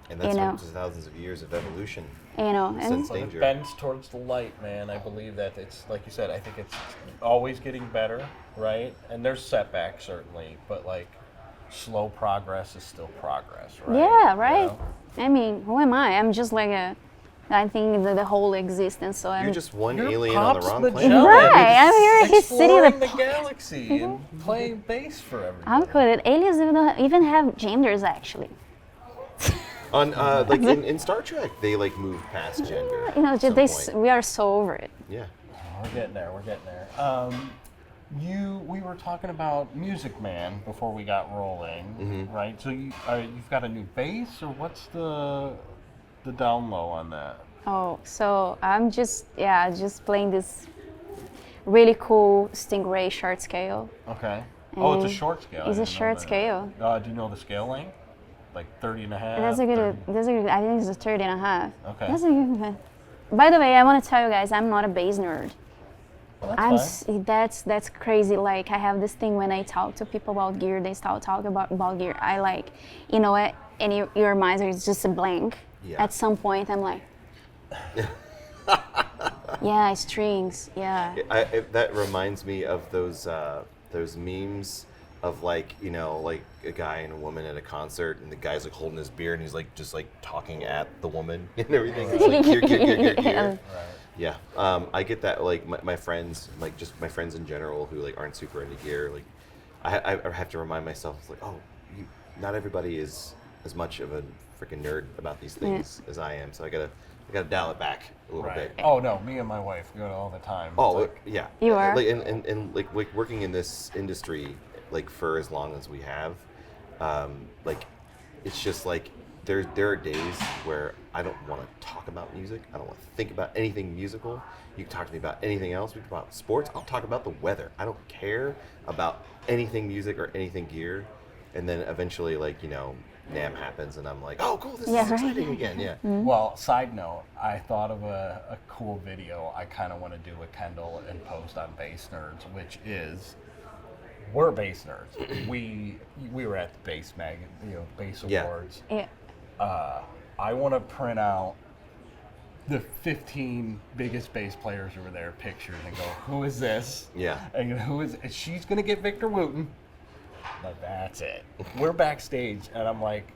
And that's You know. hundreds of thousands of years of evolution. You know, and Sense But it danger. bends towards the light, man. I believe that it's like you said. I think it's always getting better, right? And there's setbacks certainly, but like slow progress is still progress, right? yeah, You right. know? I mean, who am I? I'm just like I think the whole existence. So I'm You're just one You're alien on the Pops wong Magellan. planet. Right, I'm here in his city. Exploring the galaxy and playing bass for everybody. How could it? Aliens even have genders, actually. On like in Star Trek, they like move past gender. You know, at some point. we are so over it. Yeah. We're getting there. We're getting there. We were talking about Music Man before we got rolling, right? So you've got a new bass, or what's the down low on that? Oh, so I'm just playing this really cool Stingray short scale. Okay. Oh, it's a And short scale. I it's a didn't know short that. scale. Do you know the scale length? Like 30 and a half? That's a good. 30. I think it's a 30 and a half. Okay. That's a good. By the way, I want to tell you guys, I'm not a bass nerd. Well, That's crazy. Like I have this thing when I talk to people about gear, they start talking about gear. I like, you know what? And your minds are just a blank. Yeah. At some point, I'm like, yeah, strings. Yeah. That reminds me of those memes of like, you know, like a guy and a woman at a concert, and the guy's like holding his beer and he's like just like talking at the woman and everything. It's like gear. Yeah, I get that. Like my friends, like just my friends in general who like aren't super into gear. Like I have to remind myself, like, oh, not everybody is as much of a freaking nerd about these things as I am. So I gotta dial it back a little bit. Oh no, me and my wife go to all the time. Oh like, yeah. You are? Like, and like working in this industry like for as long as we have, like it's just like there are days where I don't want to talk about music. I don't want to think about anything musical. You can talk to me about anything else. We can talk about sports. I'll talk about the weather. I don't care about anything music or anything gear. And then eventually, like, you know, NAMM happens, and I'm like, oh, cool, this is exciting again. Yeah. Mm-hmm. Well, side note, I thought of a cool video I kind of want to do with Kendall and post on Bass Nerds, which is, we're bass nerds. we were at the Bass Bass Awards. Yeah. I want to print out the 15 biggest bass players who were there, pictures, and go, who is this? Yeah. And who is? And she's gonna get Victor Wooten. Like, that's it. We're backstage, and I'm like,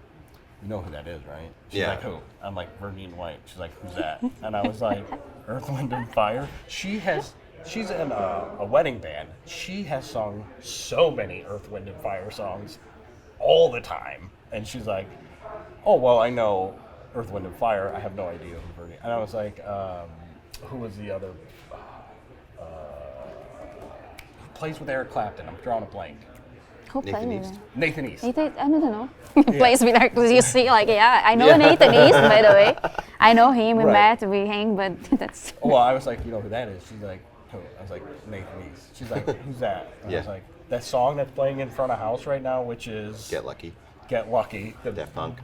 you know who that is, right? She's like, who? I'm like, Virgin White. She's like, who's that? And I was like, Earth, Wind, and Fire. She's in a wedding band. She has sung so many Earth, Wind, and Fire songs all the time. And she's like, oh, well, I know Earth, Wind, and Fire. I have no idea who Virgin. And I was like, who was the other? Who plays with Eric Clapton? I'm drawing a blank. Who plays Nathan with East. it? Nathan East. Nathan, I don't know. Plays with her because you see, like, yeah, I know Nathan East, by the way. I know him. We met, we hang, but that's. Well, I was like, you know who that is? She's like, who? I was like, Nathan East. She's like, who's that? And I was like, that song that's playing in front of house right now, which is Get Lucky. Get Lucky. Daft Punk.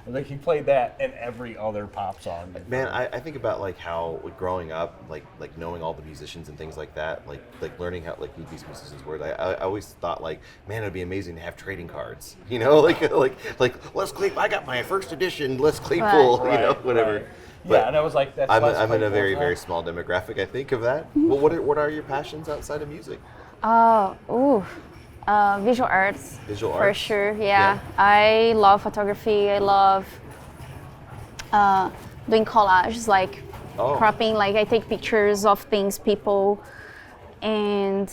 Like, he played that in every other pop song. Man, I think about like how like, growing up, like knowing all the musicians and things like that, like learning how like who these musicians were. I always thought like, man, it'd be amazing to have trading cards. You know, like Les Claypool. I got my first edition Les Claypool. You know, whatever. Right. But yeah, and I was like, that's I'm in a very very small demographic. I think of that. Well, what are your passions outside of music? Visual arts. Visual for arts? sure. Yeah. I love photography. I love doing collages, like cropping. Like I take pictures of things, people, and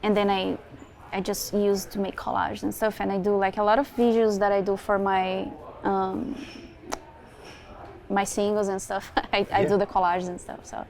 then I just use to make collages and stuff. And I do like a lot of visuals that I do for my my singles and stuff. I do the collages and stuff. So.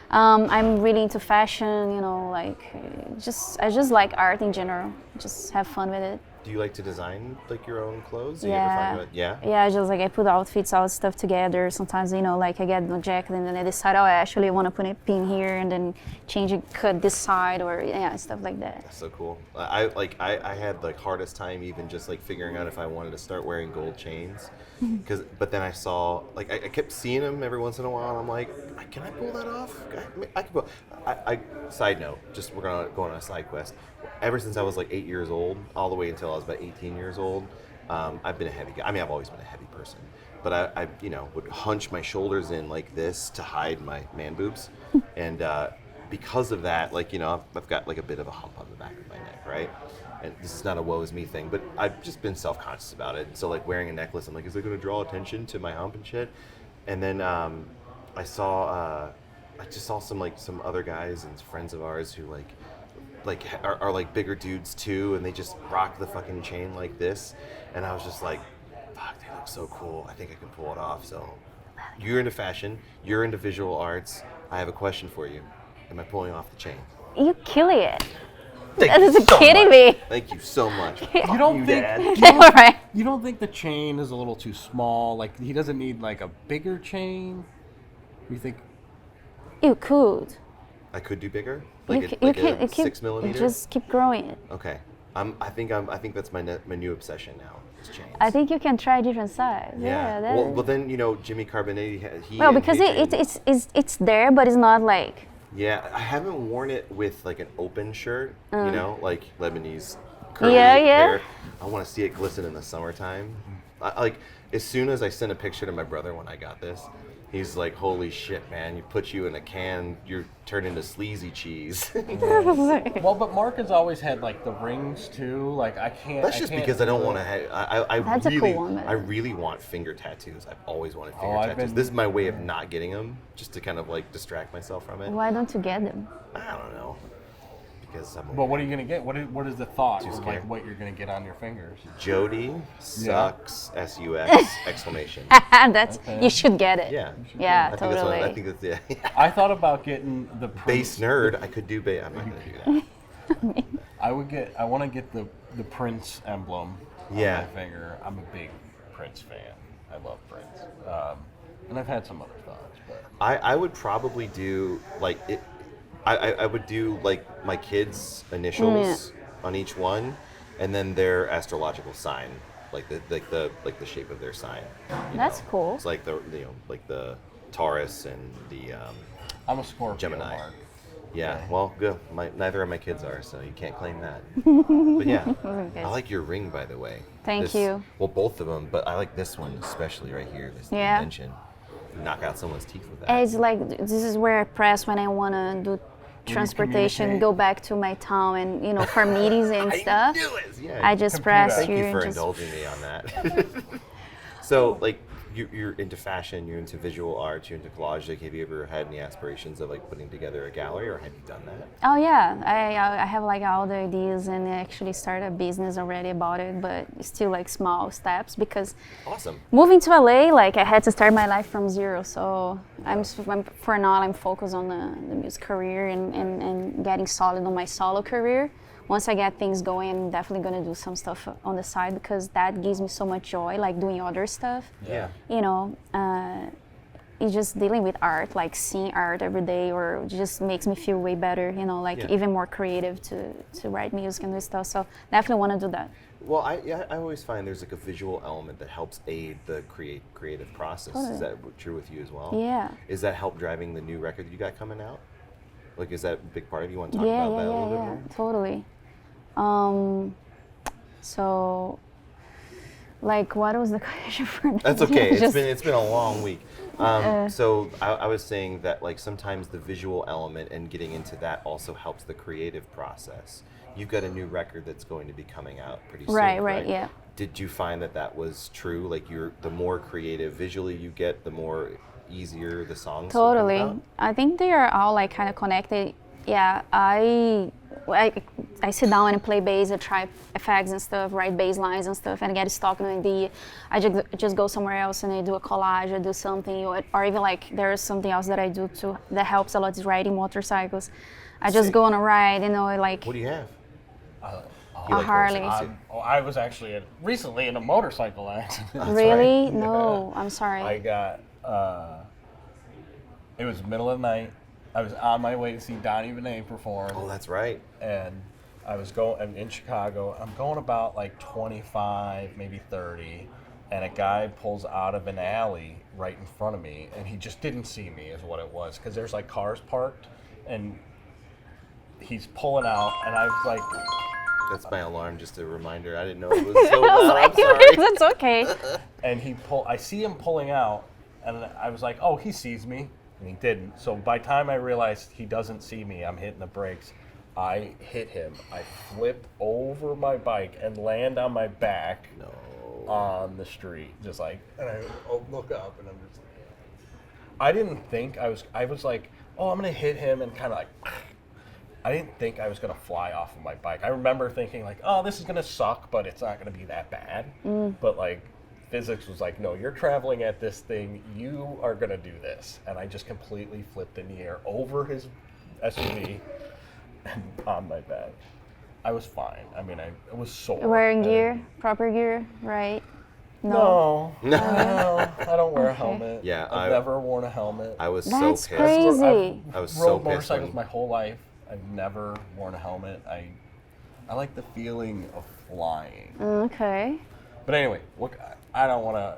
I'm really into fashion, you know, like I just like art in general. Just have fun with it. Do you like to design like your own clothes? Do Yeah. you ever find Yeah, I just like I put outfits, all stuff together. Sometimes, you know, like I get the jacket and then I decide, oh, I actually want to put a pin here and then change it, cut this side or stuff like that. That's so cool. I had the hardest time even just like figuring out if I wanted to start wearing gold chains, but then I saw like I kept seeing them every once in a while. And I'm like, can I pull that off? I can pull. Side note, just we're gonna go on a side quest. Ever since I was like 8 years old, all the way until I was about 18 years old, I've been a heavy guy. I mean, I've always been a heavy person, but I would hunch my shoulders in like this to hide my man boobs, and because of that, like I've got like a bit of a hump on the back of my neck, right? And this is not a woe is me thing, but I've just been self-conscious about it. So like wearing a necklace, I'm like, is it going to draw attention to my hump and shit? And then I just saw some other guys and friends of ours who are like bigger dudes too, and they just rock the fucking chain like this, and I was just like, fuck, they look so cool. I think I can pull it off. So you're into fashion, you're into visual arts. I have a question for you. Am I pulling off the chain? You kill it. Thank you This is so kidding much. me. Thank you so much. You don't think All right. you don't think the chain is a little too small? Like, he doesn't need like a bigger chain? You think? You could. I could do bigger, You like can, a 6 millimeter. Just keep growing it. Okay. I think that's my new obsession now. Is chains. I think you can try different size. Yeah. Well, then Jimmy Carbonetti. Well, because it's there, but it's not like Yeah, I haven't worn it with like an open shirt, you know, like Lebanese curly Yeah, yeah. hair. I want to see it glisten in the summertime. Like as soon as I sent a picture to my brother when I got this, he's like, "Holy shit, man! You put you in a can, you're turned into sleazy cheese." Well, but Mark has always had like the rings too. Like I can't. That's just because I don't want to have. I That's a really, cool one, I really want finger tattoos. I've always wanted finger I've tattoos. been- This is my way of not getting them, just to kind of like distract myself from it. Why don't you get them? I don't know, because I'm. But what are you gonna get? What is the thought Too of scared. like what you're gonna get on your fingers? Jody sucks. SUX exclamation. That's Okay. you should get it. Yeah. Yeah, I think that's totally. what, I think that's yeah. I thought about getting the Bass nerd. I could do bass. I'm not gonna do that. I want to get the Prince emblem Yeah. on my finger. I'm a big Prince fan. I love Prince, and I've had some other thoughts, but I would probably do like it. I would do like my kids' initials on each one, and then their astrological sign, like the shape of their sign. you That's know? cool. It's like like the Taurus and the I'm a Scorpio. Gemini. Mark. yeah. Well, good. Neither of my kids are, so you can't claim that. But yeah, Okay. I like your ring, by the way. Thank you. Well, both of them, but I like this one especially right here. This Yeah. indention. Knock out someone's teeth with that. It's like this is where I press when I wanna do transportation, communicate. go back to my town, and for meetings and stuff. I knew it. Yeah. I just Computer. press Thank here you and for just indulging me on that. So, like, you're into fashion, you're into visual arts, you're into collage. Like, have you ever had any aspirations of like putting together a gallery, or have you done that? Oh yeah, I have like all the ideas and I actually started a business already about it, but it's still like small steps because Awesome. moving to LA, like I had to start my life from zero. So for now I'm focused on the music career and getting solid on my solo career. Once I get things going, I'm definitely gonna do some stuff on the side because that gives me so much joy, like doing other stuff. Yeah. It's just dealing with art, like seeing art every day, or just makes me feel way better, like Yeah. even more creative to write music and do stuff. So definitely want to do that. Well, I always find there's like a visual element that helps aid the creative process. Is that true with you as well? Yeah. Is that help driving the new record that you got coming out? Like, is that a big part of it? You want to talk Yeah, about that a little bit yeah, more? totally. So, like, what was the question for me? That's okay. Just- It's been a long week. So I was saying that like sometimes the visual element and getting into that also helps the creative process. You've got a new record that's going to be coming out pretty soon. Right, yeah. Did you find that was true? Like the more creative visually you get, the more easier the songs. will come Totally. about? I think they are all like kind of connected. Yeah, I sit down and play bass, I try effects and stuff, write bass lines and stuff, and I get stuck in an idea. I just go somewhere else and I do a collage, I do something, or even like there's something else that I do too that helps a lot is riding motorcycles. I just Sick. go on a ride, like What do you have? a Harley. I was actually recently in a motorcycle accident. Really? right. No, I'm sorry. I got. It was middle of the night. I was on my way to see Donnie Benet perform. Oh, that's right. And I'm in Chicago. I'm going about like 25, maybe 30, and a guy pulls out of an alley right in front of me, and he just didn't see me, is what it was, because there's like cars parked, and he's pulling out, and I was like, That's my alarm. Just a reminder. I didn't know it was so I was loud. like, I'm sorry. that's okay. and I see him pulling out, and I was like, oh, he sees me, and he didn't. So by the time I realized he doesn't see me, I'm hitting the brakes. I hit him. I flip over my bike and land on my back No. on the street, just like, and I look up, and I'm just like, I didn't think I was like, oh, I'm gonna hit him, and kind of like, I didn't think I was gonna fly off of my bike. I remember thinking like, oh, this is gonna suck, but it's not gonna be that bad. But like, physics was like, no, you're traveling at this thing, you are gonna do this, and I just completely flipped in the air over his SUV and on my back. I was fine. I mean, I was sore. Wearing And- gear, proper gear, right? No, no, I don't wear a helmet. Yeah, I've never worn a helmet. I was That's so pissed. crazy. I was I've so rode pissed motorcycles when- my whole life. I've never worn a helmet. I like the feeling of flying. Okay. But anyway, I don't want to.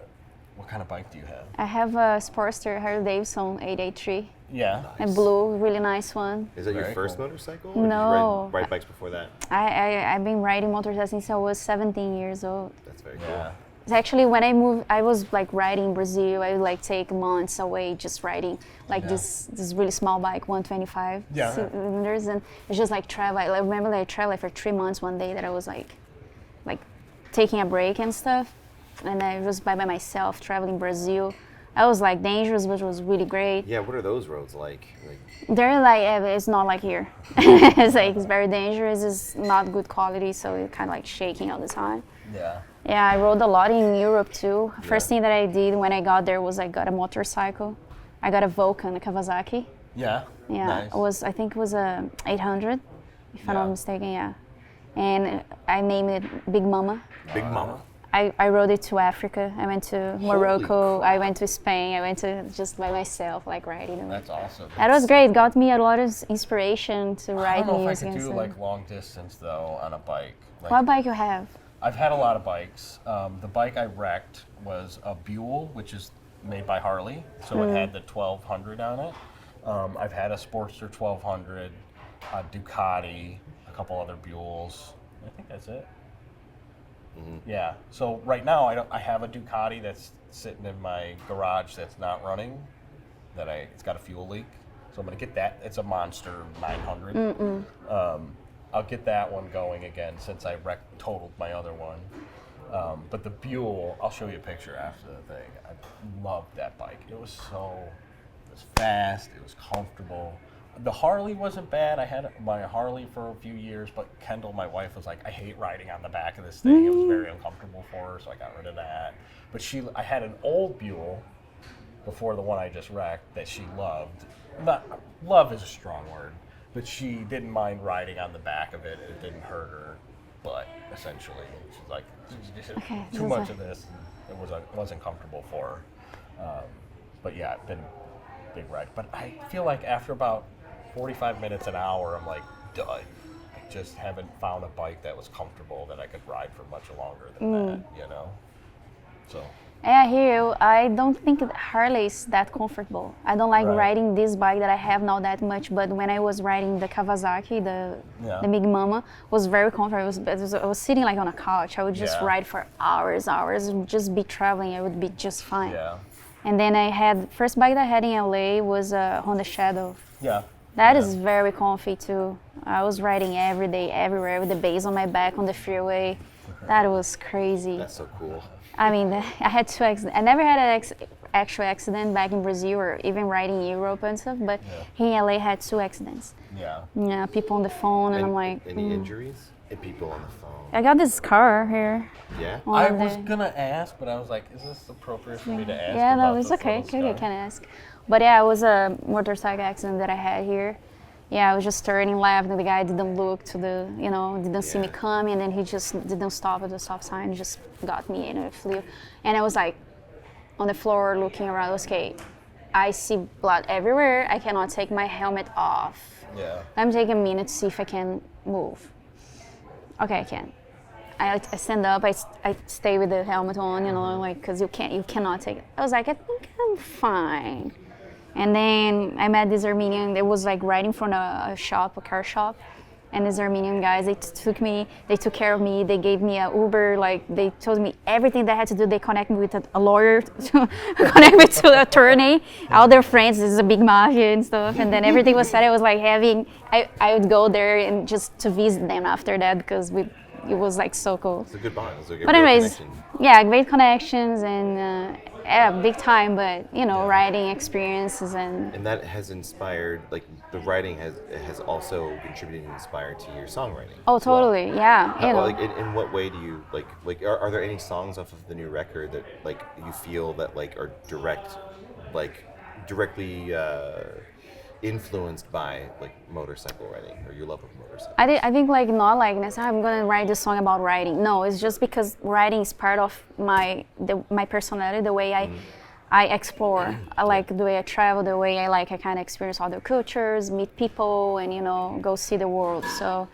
What kind of bike do you have? I have a Sportster Harley Davidson 883. Yeah. A blue, really nice one. Is that your Very first cool. motorcycle? Or No. did you ride bikes before that? I've been riding motorcycles since I was 17 years old. That's very cool. Yeah. It's actually, when I moved, I was like riding in Brazil. I would like take months away just riding like this really small bike, 125 cylinders, and it's just like travel. I remember that I traveled for 3 months one day that I was like taking a break and stuff, and I was by myself traveling Brazil. I was like dangerous, but it was really great. Yeah, what are those roads like? They're like, it's not like here. It's very dangerous. It's not good quality, so you're kind of like shaking all the time. Yeah. Yeah, I rode a lot in Europe too. First thing that I did when I got there was I got a motorcycle. I got a Vulcan, a Kawasaki. Yeah. Yeah, Nice. I think it was a 800, if I'm not mistaken. Yeah, and I named it Big Mama. Big Mama. I rode it to Africa. I went to Morocco. I went to Spain. I went to just by myself, like riding. That's awesome. That was great. It got me a lot of inspiration to write I don't know music. if I could and do stuff. like long distance though on a bike. Like, What bike you have? I've had a lot of bikes. The bike I wrecked was a Buell, which is made by Harley, so it had the 1200 on it. I've had a Sportster 1200, a Ducati, a couple other Buells. I think that's it. Yeah. So right now I have a Ducati that's sitting in my garage that's not running. It's got a fuel leak, so I'm gonna get that. It's a Monster 900. I'll get that one going again since I totaled my other one. But the Buell, I'll show you a picture after the thing. I loved that bike. It was fast, it was comfortable. The Harley wasn't bad. I had my Harley for a few years, but Kendall, my wife, was like, I hate riding on the back of this thing. It was very uncomfortable for her, so I got rid of that. But I had an old Buell before the one I just wrecked that she loved. Love is a strong word. But she didn't mind riding on the back of it. It didn't hurt her butt, essentially. She's like, too much of this. And it wasn't comfortable for her. But yeah, it's been a big ride. But I feel like after about 45 minutes, an hour, I'm like, done. I just haven't found a bike that was comfortable that I could ride for much longer than that, you know? So. Yeah, I hear you. I don't think Harley is that comfortable. I don't like riding this bike that I have now that much, but when I was riding the Kawasaki, the Big Mama, was very comfortable. I was sitting like on a couch. I would just ride for hours, just be traveling. I would be just fine. Yeah. And then first bike that I had in LA was a Honda Shadow. Yeah. That is very comfy too. I was riding every day, everywhere with the bass on my back on the freeway. That was crazy. That's so cool. I mean, I had 2 accidents. I never had an actual accident back in Brazil or even riding in Europe and stuff, but here in LA I had 2 accidents. Yeah. Yeah, people on the phone, and I'm like... Any injuries? And people on the phone? I got this scar here. Yeah? I was going to ask, but I was like, is this appropriate for me to ask? Yeah, no, about it's this okay. little Okay, scar? can ask. But yeah, it was a motorcycle accident that I had here. Yeah, I was just turning left, and the guy didn't look to didn't see me coming, and then he just didn't stop at the stop sign, just got me, and I flew. And I was like on the floor looking around, okay, I see blood everywhere, I cannot take my helmet off. Yeah. I'm taking a minute to see if I can move. Okay, I can. I stand up, I stay with the helmet on, like, because you cannot take it. I was like, I think I'm fine. And then I met this Armenian, they was like right in front of a car shop. And these Armenian guys, they took care of me, they gave me an Uber, like they told me everything that I had to do. They connect me with a lawyer, to connect me to an attorney, all their friends, this is a big mafia and stuff. And then everything was said, I was like I would go there and just to visit them after that because it was like so cool. It's a good bond. It's a good But anyways, connection. yeah, great connections and big time, but writing experiences And that has inspired, like the writing has also contributed and inspired to your songwriting. Oh, as well. totally, yeah. Like in what way do you like are there any songs off of the new record that like you feel that like are directly influenced by like motorcycle riding or your love of motorcycles? I think like not like necessarily I'm gonna write this song about writing. No, it's just because writing is part of my personality, the way I explore. I like the way I travel, the way I kind of experience other cultures, meet people, and go see the world. So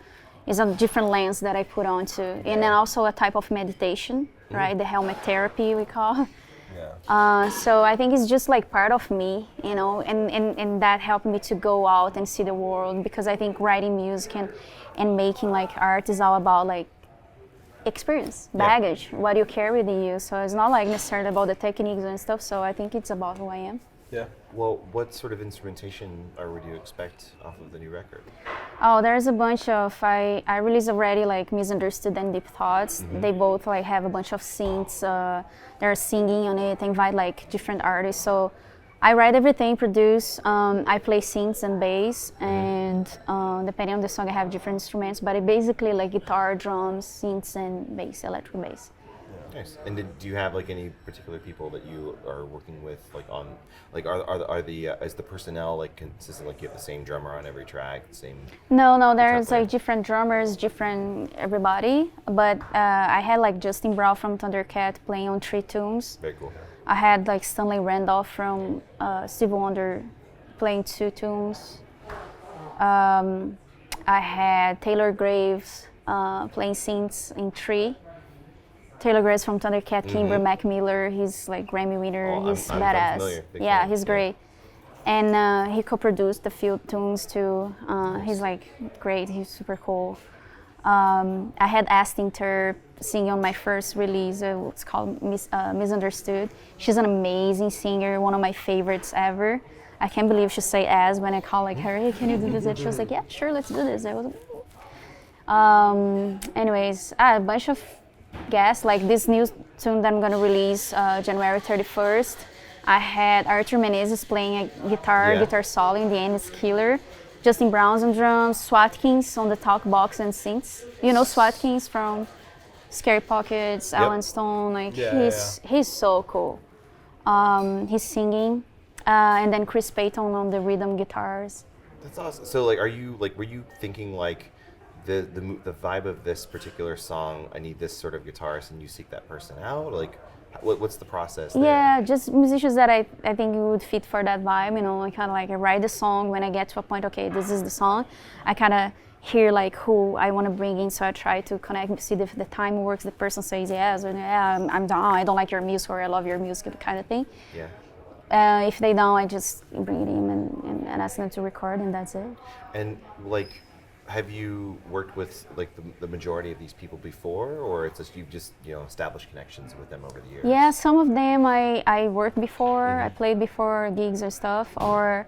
it's a different lens that I put onto, and then also a type of meditation, right? The helmet therapy we call. Yeah. So I think it's just like part of me, you know, and that helped me to go out and see the world, because I think writing music and making like art is all about like experience, baggage, what you carry with you. So it's not like necessarily about the techniques and stuff. So I think it's about who I am. Yeah. Well, what sort of instrumentation would you expect off of the new record? Oh, there's a bunch of, I released already like Misunderstood and Deep Thoughts. They both like have a bunch of synths. They're singing on it, invite like different artists. So I write everything, produce, I play synths and bass, and depending on the song I have different instruments, but it basically like guitar, drums, synths, and bass, electric bass. Nice. And do you have like any particular people that you are working with, like on, like are the is the personnel like consistent? Like you have the same drummer on every track, the same? No, there's like different drummers, different everybody. But I had like Justin Brown from Thundercat playing on 3 tunes. Very cool. I had like Stanley Randolph from Stevie Wonder playing 2 tunes. I had Taylor Graves playing synths in 3. Taylor Graves from Thundercat, Kimber Mac Miller, he's like Grammy winner, he's I'm badass. familiar. Yeah, he's great. And he co-produced a few tunes too. He's like great, he's super cool. I had Astin Terp singing on my first release, it's called Misunderstood. She's an amazing singer, one of my favorites ever. I can't believe she say as when I call like her, hey, can you do this? And she was like, yeah, sure, let's do this. I was, anyways, a bunch of guests, like this new tune that I'm gonna release January 31st. I had Arthur Menezes playing a guitar solo in the end, it's killer. Justin Brown's on drums, Swatkins on the talk box and synths. You know Swatkins from Scary Pockets, Alan Stone, like he's so cool. He's singing, and then Chris Payton on the rhythm guitars. That's awesome. So like, were you thinking like the vibe of this particular song? I need this sort of guitarist, and you seek that person out. Like, what's the process there? Yeah, just musicians that I think would fit for that vibe. You know, I kind of like I write the song. When I get to a point, okay, this is the song. I kind of hear like who I want to bring in, so I try to connect, see if the time works. The person says yes, or yeah, I'm down. I don't like your music, or I love your music, kind of thing. Yeah. If they don't, I just bring it in and ask them to record, and that's it. And like, have you worked with like the majority of these people before, or it's just you've just established connections with them over the years? Yeah, some of them I worked before, I played before gigs or stuff, or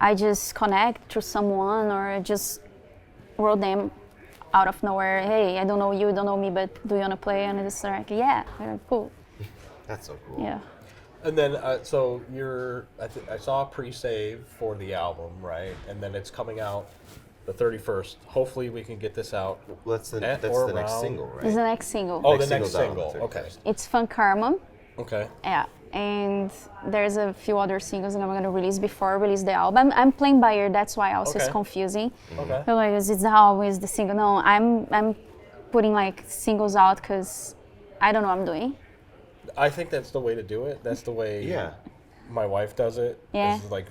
I just connect through someone, or I just wrote them out of nowhere. Hey, I don't know you, don't know me, but do you want to play? And it's like, yeah, cool. That's so cool. Yeah. And then, so I saw a pre-save for the album, right? And then it's coming out the 31st. Hopefully we can get this out. Well, that's the next single, right? It's the next single. Oh, the next single. Okay. It's Fun Karma. Okay. Yeah, and there's a few other singles that I'm gonna release before I release the album. I'm playing by ear, that's why also it's confusing. Okay. Because it's always the single. No, I'm putting like singles out because I don't know what I'm doing. I think that's the way to do it. That's the way my wife does it. Yeah. It's like,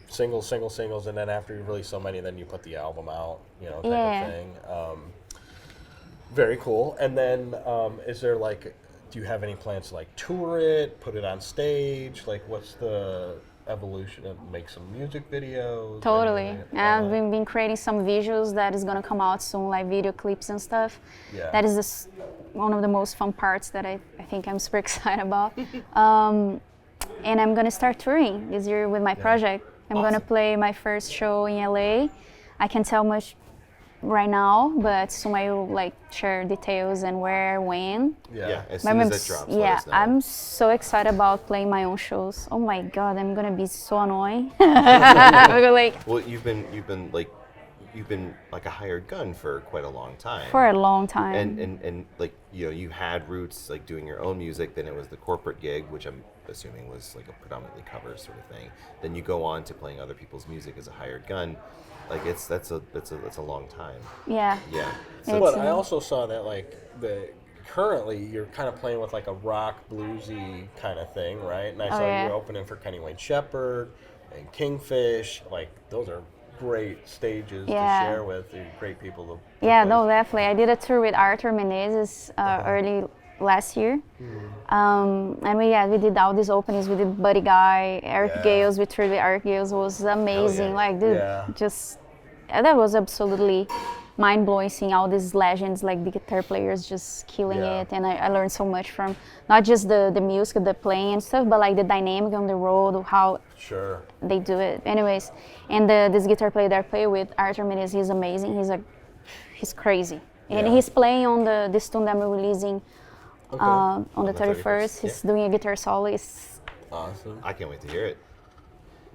singles, and then after you release so many, then you put the album out, type of thing. Very cool. And then is there like, do you have any plans to like tour it, put it on stage? Like what's the evolution of make some music videos? Totally. I've been creating some visuals that is gonna come out soon, like video clips and stuff. Yeah. That is one of the most fun parts that I think I'm super excited about. And I'm gonna start touring this year with my project. I'm gonna play my first show in LA. I can't tell much right now, but soon I will like share details and where, when. Yeah, as soon as that drops, let us know. I'm so excited about playing my own shows. Oh my god, I'm gonna be so annoying. Well, you've been like a hired gun for quite a long time. For a long time. And like you had roots like doing your own music. Then it was the corporate gig, which I'm assuming was like a predominantly cover sort of thing. Then you go on to playing other people's music as a hired gun. Like that's a long time. Yeah. Yeah. So, but I also saw that like currently you're kind of playing with like a rock bluesy kind of thing, right? And I saw you were opening for Kenny Wayne Shepherd and Kingfish. Like those are great stages to share with. Great people to no, definitely. I did a tour with Arthur Menezes early last year. And we did all these openings. We did Buddy Guy, Eric Gales. We toured with Eric Gales. It was amazing. Like, dude, that was absolutely mind-blowing seeing all these legends, like the guitar players just killing it. And I learned so much from not just the music, the playing and stuff, but like the dynamic on the road, how they do it. Anyways, and this guitar player that I play with, Arthur Menezes, he's amazing. He's crazy. And he's playing on this tune that I'm releasing on the 31st. He's doing a guitar solo. It's awesome. I can't wait to hear it.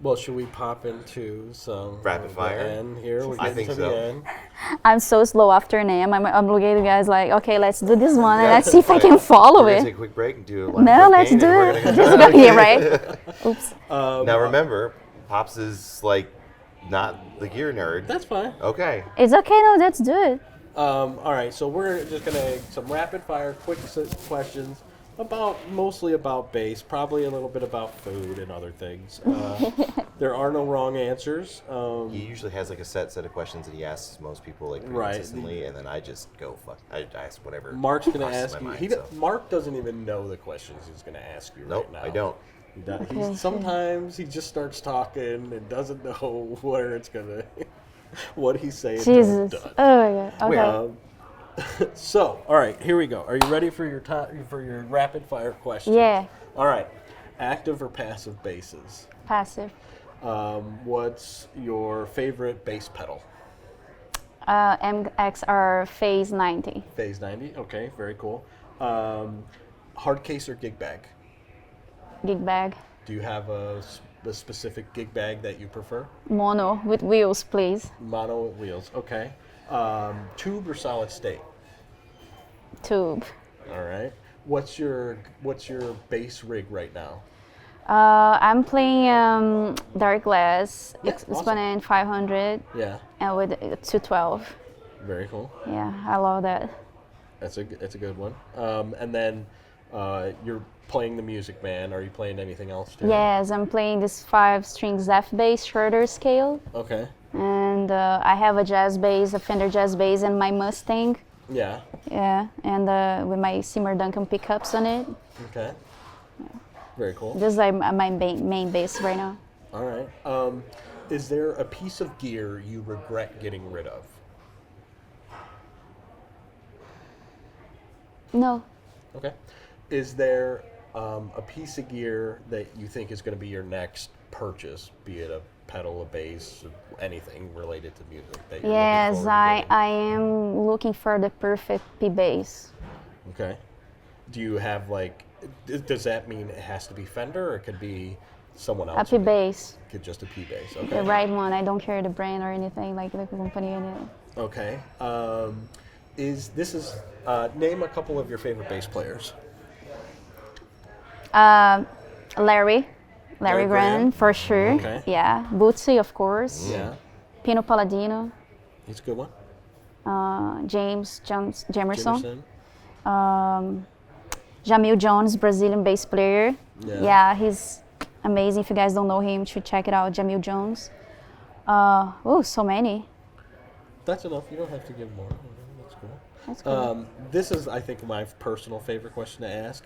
Well, should we pop into some rapid fire end here? We're I think so. The end. I'm so slow after NAMM. I'm looking at you guys like, okay, let's do this one and let's see if I can follow We're it. gonna take a quick break and do a No, let's do it. Yeah, right? Oops. Now remember, Pops is like not the gear nerd. That's fine. Okay. It's okay, no, let's do it. All right, so we're just gonna some rapid fire, quick questions mostly about bass, probably a little bit about food and other things. There are no wrong answers. He usually has like a set of questions that he asks most people like pretty consistently, and then I just go fuck. I ask whatever. Mark's gonna ask you. Mind, Mark doesn't even know the questions he's gonna ask you right now. I don't. Sometimes he just starts talking and doesn't know where it's gonna, what he's saying. Jesus. Oh my God. Okay. So, all right, here we go. Are you ready for your rapid fire question? Yeah. All right. Active or passive basses? Passive. What's your favorite bass pedal? MXR Phase 90. Phase 90. Okay, very cool. Hard case or gig bag? Gig bag. Do you have a specific gig bag that you prefer? Mono with wheels, please. Mono with wheels. Okay. Tube or solid state? Tube. All right. What's your bass rig right now? I'm playing Dark Glass Exponent 500. Yeah. And with 212. Very cool. Yeah, I love that. That's a good one. And then you're playing the Music Man. Are you playing anything else too? Yes, I'm playing this 5-string F bass shorter scale. Okay. And I have a jazz bass, a Fender jazz bass, and my Mustang. Yeah. Yeah, and with my Seymour Duncan pickups on it. Okay. Yeah. Very cool. This is like my main bass right now. All right. Is there a piece of gear you regret getting rid of? No. Okay. Is there a piece of gear that you think is going to be your next purchase, be it a pedal, a bass, anything related to music? Yes, I am looking for the perfect P bass. Okay. Do you have does that mean it has to be Fender or it could be someone else? A P bass. Just a P bass, okay. The right one. I don't care the brand or anything, like the company in it. Okay. Name a couple of your favorite bass players. Larry Graham, for sure. Okay. Yeah. Bootsy, of course. Yeah. Pino Palladino. He's a good one. Jamerson. Jamil Jones, Brazilian bass player. Yeah, he's amazing. If you guys don't know him, you should check it out. Jamil Jones. So many. That's enough. You don't have to give more. That's cool. That's cool. This is, I think, my personal favorite question to ask.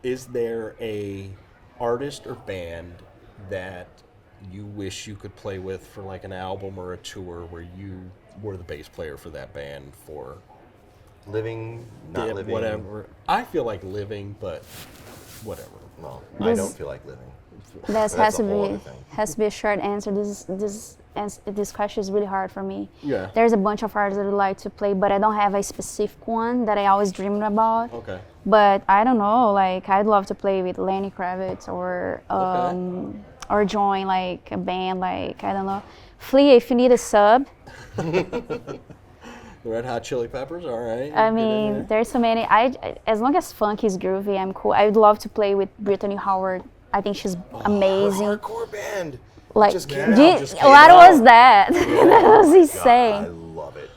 Is there a artist or band that you wish you could play with for like an album or a tour where you were the bass player for that band for living, not living, whatever? I feel like living, but whatever. Well, I don't feel like living. This has to be a short answer. This question is really hard for me. Yeah. There's a bunch of artists that I would like to play, but I don't have a specific one that I always dream about. Okay. But I don't know, like I'd love to play with Lenny Kravitz or join like a band like, I don't know, Flea if you need a sub. The Red Hot Chili Peppers, all right. I mean, there's so many. As long as funk is groovy, I'm cool. I would love to play with Brittany Howard. I think she's amazing. Her hardcore band. Like, just what was that? That was insane. God, I love it.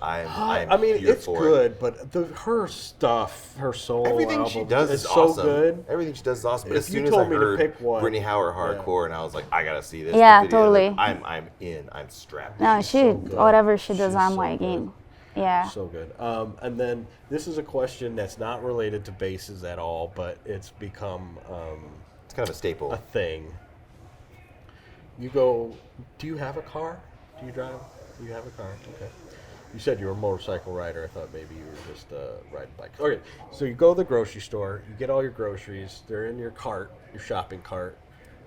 I mean, it's good, but her stuff, her solo everything album she does is so awesome. good. Everything she does is awesome. But If as you soon as told I me to heard pick one, Brittany Howard hardcore, and I was like, I gotta see this. Yeah, video. totally. I'm in. I'm strapped. No, in. whatever she does, I'm like in. Yeah. So good. And then this is a question that's not related to basses at all, but it's become It's kind of a staple. a thing. You go, do you have a car? Do you drive? Do you have a car? Okay. You said you were a motorcycle rider. I thought maybe you were just riding bikes. Okay, so you go to the grocery store, you get all your groceries, they're in your cart, your shopping cart.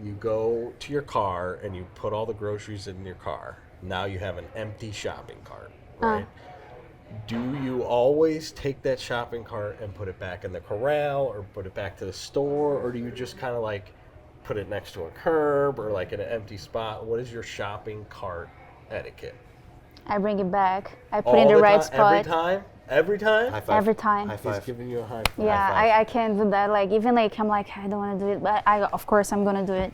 You go to your car and you put all the groceries in your car. Now you have an empty shopping cart, right? Do you always take that shopping cart and put it back in the corral or put it back to the store, or do you just kind of like put it next to a curb or like in an empty spot? What is your shopping cart etiquette? I bring it back. I put it in All the the right ti- spot. Every time? Every time? High five. Every time. High He's five. giving you a high five. Yeah, High five. I can't do that. Like even like I'm like I don't want to do it, but of course I'm gonna do it.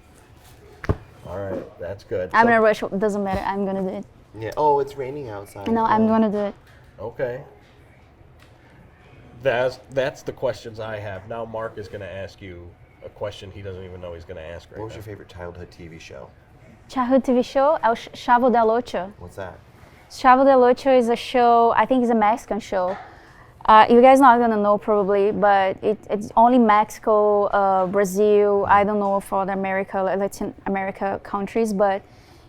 All right, that's good. I'm So- in a rush. It doesn't matter. I'm gonna do it. Yeah. Oh, it's raining outside. No, I'm gonna do it. Okay. That's the questions I have. Now Mark is going to ask you a question he doesn't even know he's going to ask right What was now. your favorite childhood TV show? Childhood TV show El Chavo del Ocho. What's that? Chavo del Ocho is a show. I think it's a Mexican show. You guys not gonna know probably, but it's only Mexico, Brazil. I don't know for other Latin America countries, but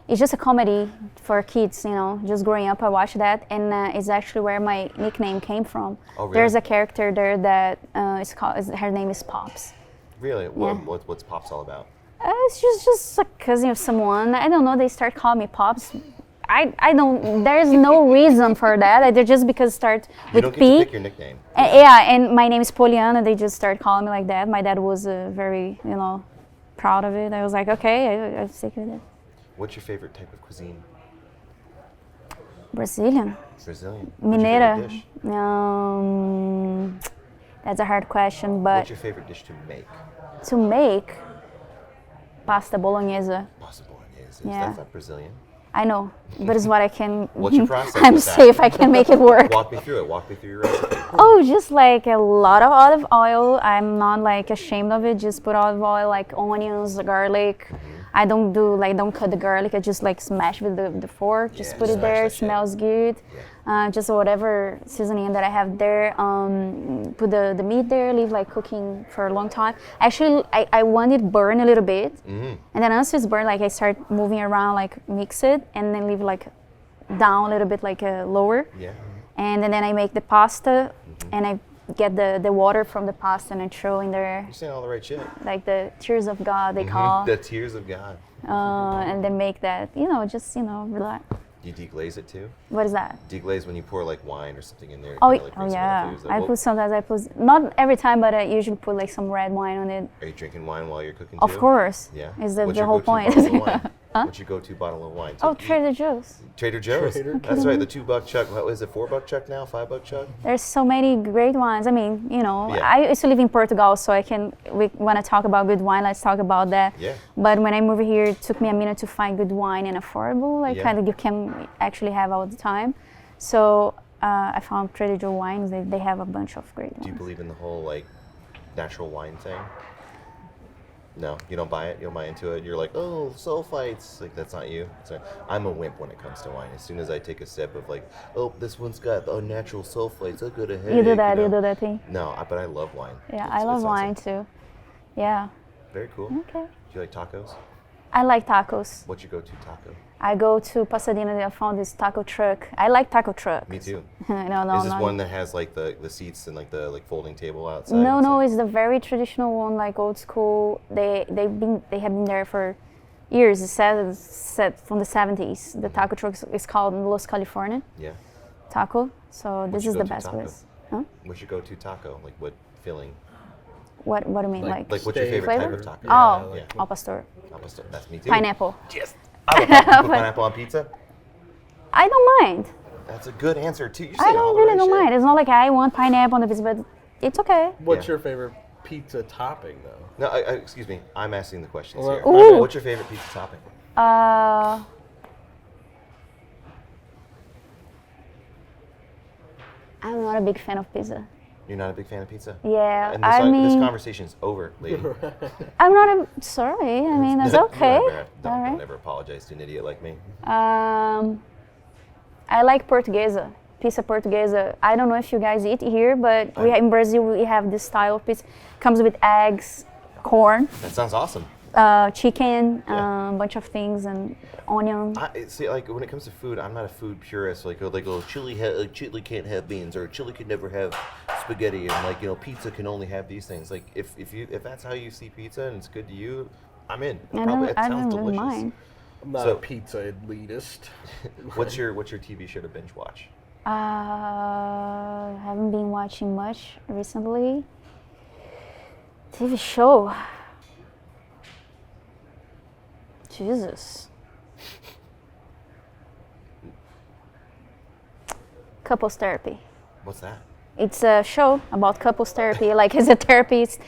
it's just a comedy for kids. You know, just growing up, I watched that, and it's actually where my nickname came from. Oh, really? There's a character there that her name is Pops. Really? Yeah. What's Pops all about? It's just a cousin of someone. I don't know. They start calling me Pops. I don't. There's no reason for that. They're just because start You with don't get P. to pick your nickname. Yeah, and my name is Poliana. They just start calling me like that. My dad was very, proud of it. I was like, okay, I stick with it. What's your favorite type of cuisine? Brazilian, Brazilian. What's your Mineira. favorite dish? That's a hard question, What's but your favorite dish to make? to make pasta bolognese. Pasta bolognese. Yeah. That's not Brazilian. I know, but it's what I can. What's your process I'm with that? safe. I can make it work. Walk me through it. Walk me through your recipe. Oh, just like a lot of olive oil. I'm not like ashamed of it. Just put olive oil, like onions, garlic. I don't cut the garlic. I just like smash with the fork. Just Yeah, put it smash there. that shit. Smells good. Just whatever seasoning that I have there. Put the meat there. Leave like cooking for a long time. Actually, I want it burn a little bit, and then once it's burned, like I start moving around, like mix it, and then leave like down a little bit, like lower. Yeah. And then I make the pasta, and I get the water from the pasta and I throw in there, You're saying all the right shit. like the tears of God they call, The tears of God. and then make that, relax. Do you deglaze it too? What is that? Deglaze when you pour like wine or something in there. Oh, kinda, like, bring some other yeah. foods. Sometimes I put, not every time, but I usually put like some red wine on it. Are you drinking wine while you're cooking Of too? course. Yeah. Is What's the your whole go-to point. bottle of wine? Huh? What's your go-to bottle of wine? Oh, to eat? Trader Joe's. Trader Joe's. Trader That's right. The $2 chuck. What is it? $4 chuck now? $5 chuck? There's so many great wines. I mean, Yeah. I used to live in Portugal, so we want to talk about good wine. Let's talk about that. Yeah. But when I moved here, it took me a minute to find good wine and affordable, like Yeah. kind of you can actually have all the time. So I found Trader Joe wines. They have a bunch of great Do you ones. believe in the whole like natural wine thing? No, you don't buy it. You don't buy into it. You're like, oh, sulfites. Like that's not you. So I'm a wimp when it comes to wine. As soon as I take a sip of like, oh, this one's got unnatural sulfites. I'll go to headache. You do that. know? You do that thing. No, but I love wine. Yeah, It's- I love it's wine awesome. too. Yeah. Very cool. Okay. Do you like tacos? I like tacos. What's your go-to taco? I go to Pasadena. I found this taco truck. I like taco trucks. Me too. No, Is this not- one that has like the seats and like the folding table outside? No, and no, stuff? it's the very traditional one, like old school. They have been there for years. It's set from the 70s. The taco truck is called Los California Yeah. Taco. So this your is the go-to best taco? place. Huh? What's your go-to taco? Like what filling? What do you mean, like? Like what's your Steak. favorite Flavor? type of taco? Oh, Yeah. al pastor, That's me too. pineapple. Yes. I love pineapple. You put pineapple on pizza. I don't mind. That's a good answer too. You're I saying all the really right don't shit. mind. It's not like I want pineapple on the pizza, but it's okay. What's Yeah. your favorite pizza topping, though? No, excuse me. I'm asking the questions Well, here. Ooh. What's your favorite pizza topping? I'm not a big fan of pizza. You're not a big fan of pizza? Yeah, And I this mean, conversation's over, lady. I'm not sorry. I mean, that's okay. Don't All right. ever apologize to an idiot like me. I like Portuguesa. pizza portuguesa. I don't know if you guys eat here, but in Brazil we have this style of pizza. Comes with eggs, corn, That sounds awesome. chicken, bunch of things, and onion. See, like when it comes to food, I'm not a food purist. Like chili, chili can't have beans, or chili can never have spaghetti, and like pizza can only have these things. Like if that's how you see pizza and it's good to you, I'm in. It I sounds don't really delicious. mind. I'm not a pizza elitist. What's your TV show to binge watch? Haven't been watching much recently. TV show. Jesus. Couples therapy. What's that? It's a show about couples therapy. Like, as a therapist,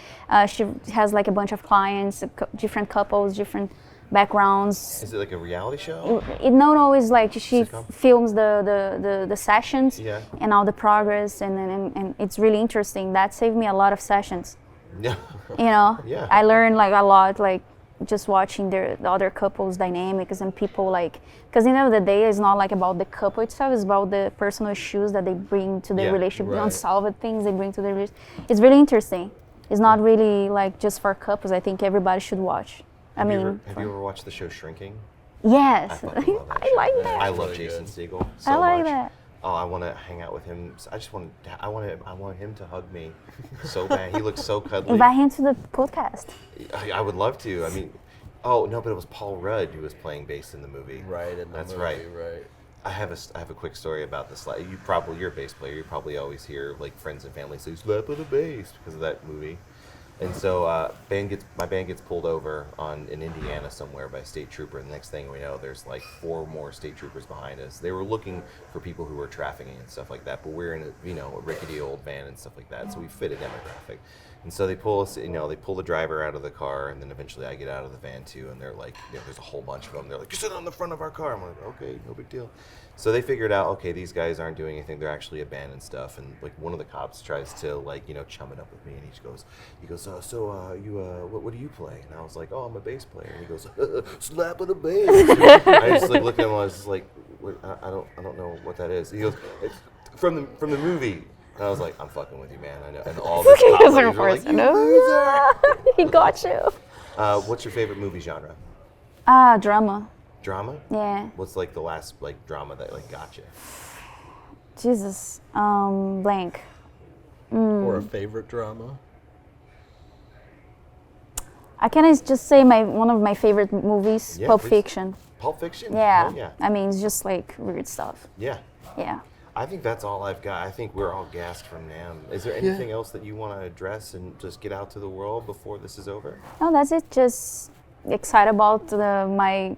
she has like a bunch of clients, different couples, different backgrounds. Is it like a reality show? No, it's like she Sitcom? films the sessions Yeah. and all the progress, and it's really interesting. That saved me a lot of sessions. Yeah. Yeah. I learned like a lot, like just watching the other couples' dynamics and people, like, because the end of the day, it's not like about the couple itself, it's about the personal issues that they bring to the Yeah, relationship, the right. unsolved things they bring to the relationship. It's really interesting. It's not really like just for couples. I think everybody should watch. Have you ever watched the show Shrinking? Yes, fucking love that I show. like that. I love really Jason good. Segel so I like much. that. Oh, I want to hang out with him. I want him to hug me so bad. He looks so cuddly. Invite him to the podcast. I would love to. I mean, oh no, but it was Paul Rudd who was playing bass in the movie. Right, in the That's movie, right. I have a quick story about this. Like, you're a bass player. You probably always hear like friends and family say "slap of the bass" because of that movie. And so my band gets pulled over in Indiana somewhere by a state trooper. And the next thing we know, there's like 4 more state troopers behind us. They were looking for people who were trafficking and stuff like that. But we're in a rickety old van and stuff like that, so we fit a demographic. And so they pull us, they pull the driver out of the car, and then eventually I get out of the van too. And they're like, there's a whole bunch of them. They're like, you sit on the front of our car. I'm like, okay, no big deal. So they figured out, okay, these guys aren't doing anything. They're actually abandoned stuff. And like one of the cops tries to chum it up with me, and he goes, what do you play? And I was like, oh, I'm a bass player. And he goes, slap of the bass. I just like looked at him. I was just like, I don't know what that is. He goes, it's from the movie. And I was like, I'm fucking with you, man. I know. And all the cops were like, you loser. He got you. What's your favorite movie genre? Drama. Drama? Yeah. What's like the last like drama that like got you? Jesus. Blank. Or a favorite drama? I can just say one of my favorite movies, Yeah, Pulp please. Fiction. Pulp Fiction? Yeah. Oh, yeah. I mean, it's just like weird stuff. Yeah. Yeah. I think that's all I've got. I think we're all gassed from NAMM. Is there anything else that you want to address and just get out to the world before this is over? No, that's it. Just excited about my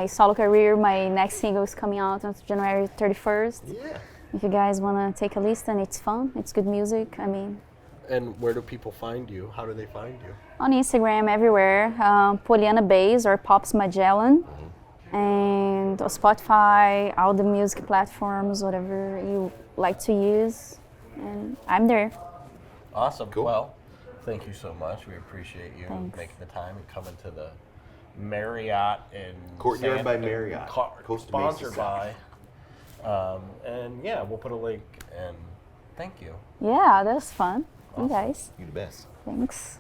solo career. My next single is coming out on January 31st. Yeah. If you guys want to take a listen, it's fun. It's good music. I mean, And where do people find you? How do they find you? on Instagram, everywhere. Poliana Bass or Pops Magellan. And Spotify, all the music platforms, whatever you like to use. And I'm there. Awesome. Cool. Well, thank you so much. We appreciate you Thanks. making the time and coming to the Marriott in Courtyard by Marriott. Costa Mesa. Sponsored by. And yeah, we'll put a link. And thank you. Yeah, that was fun. You Awesome. guys. You the best. Thanks.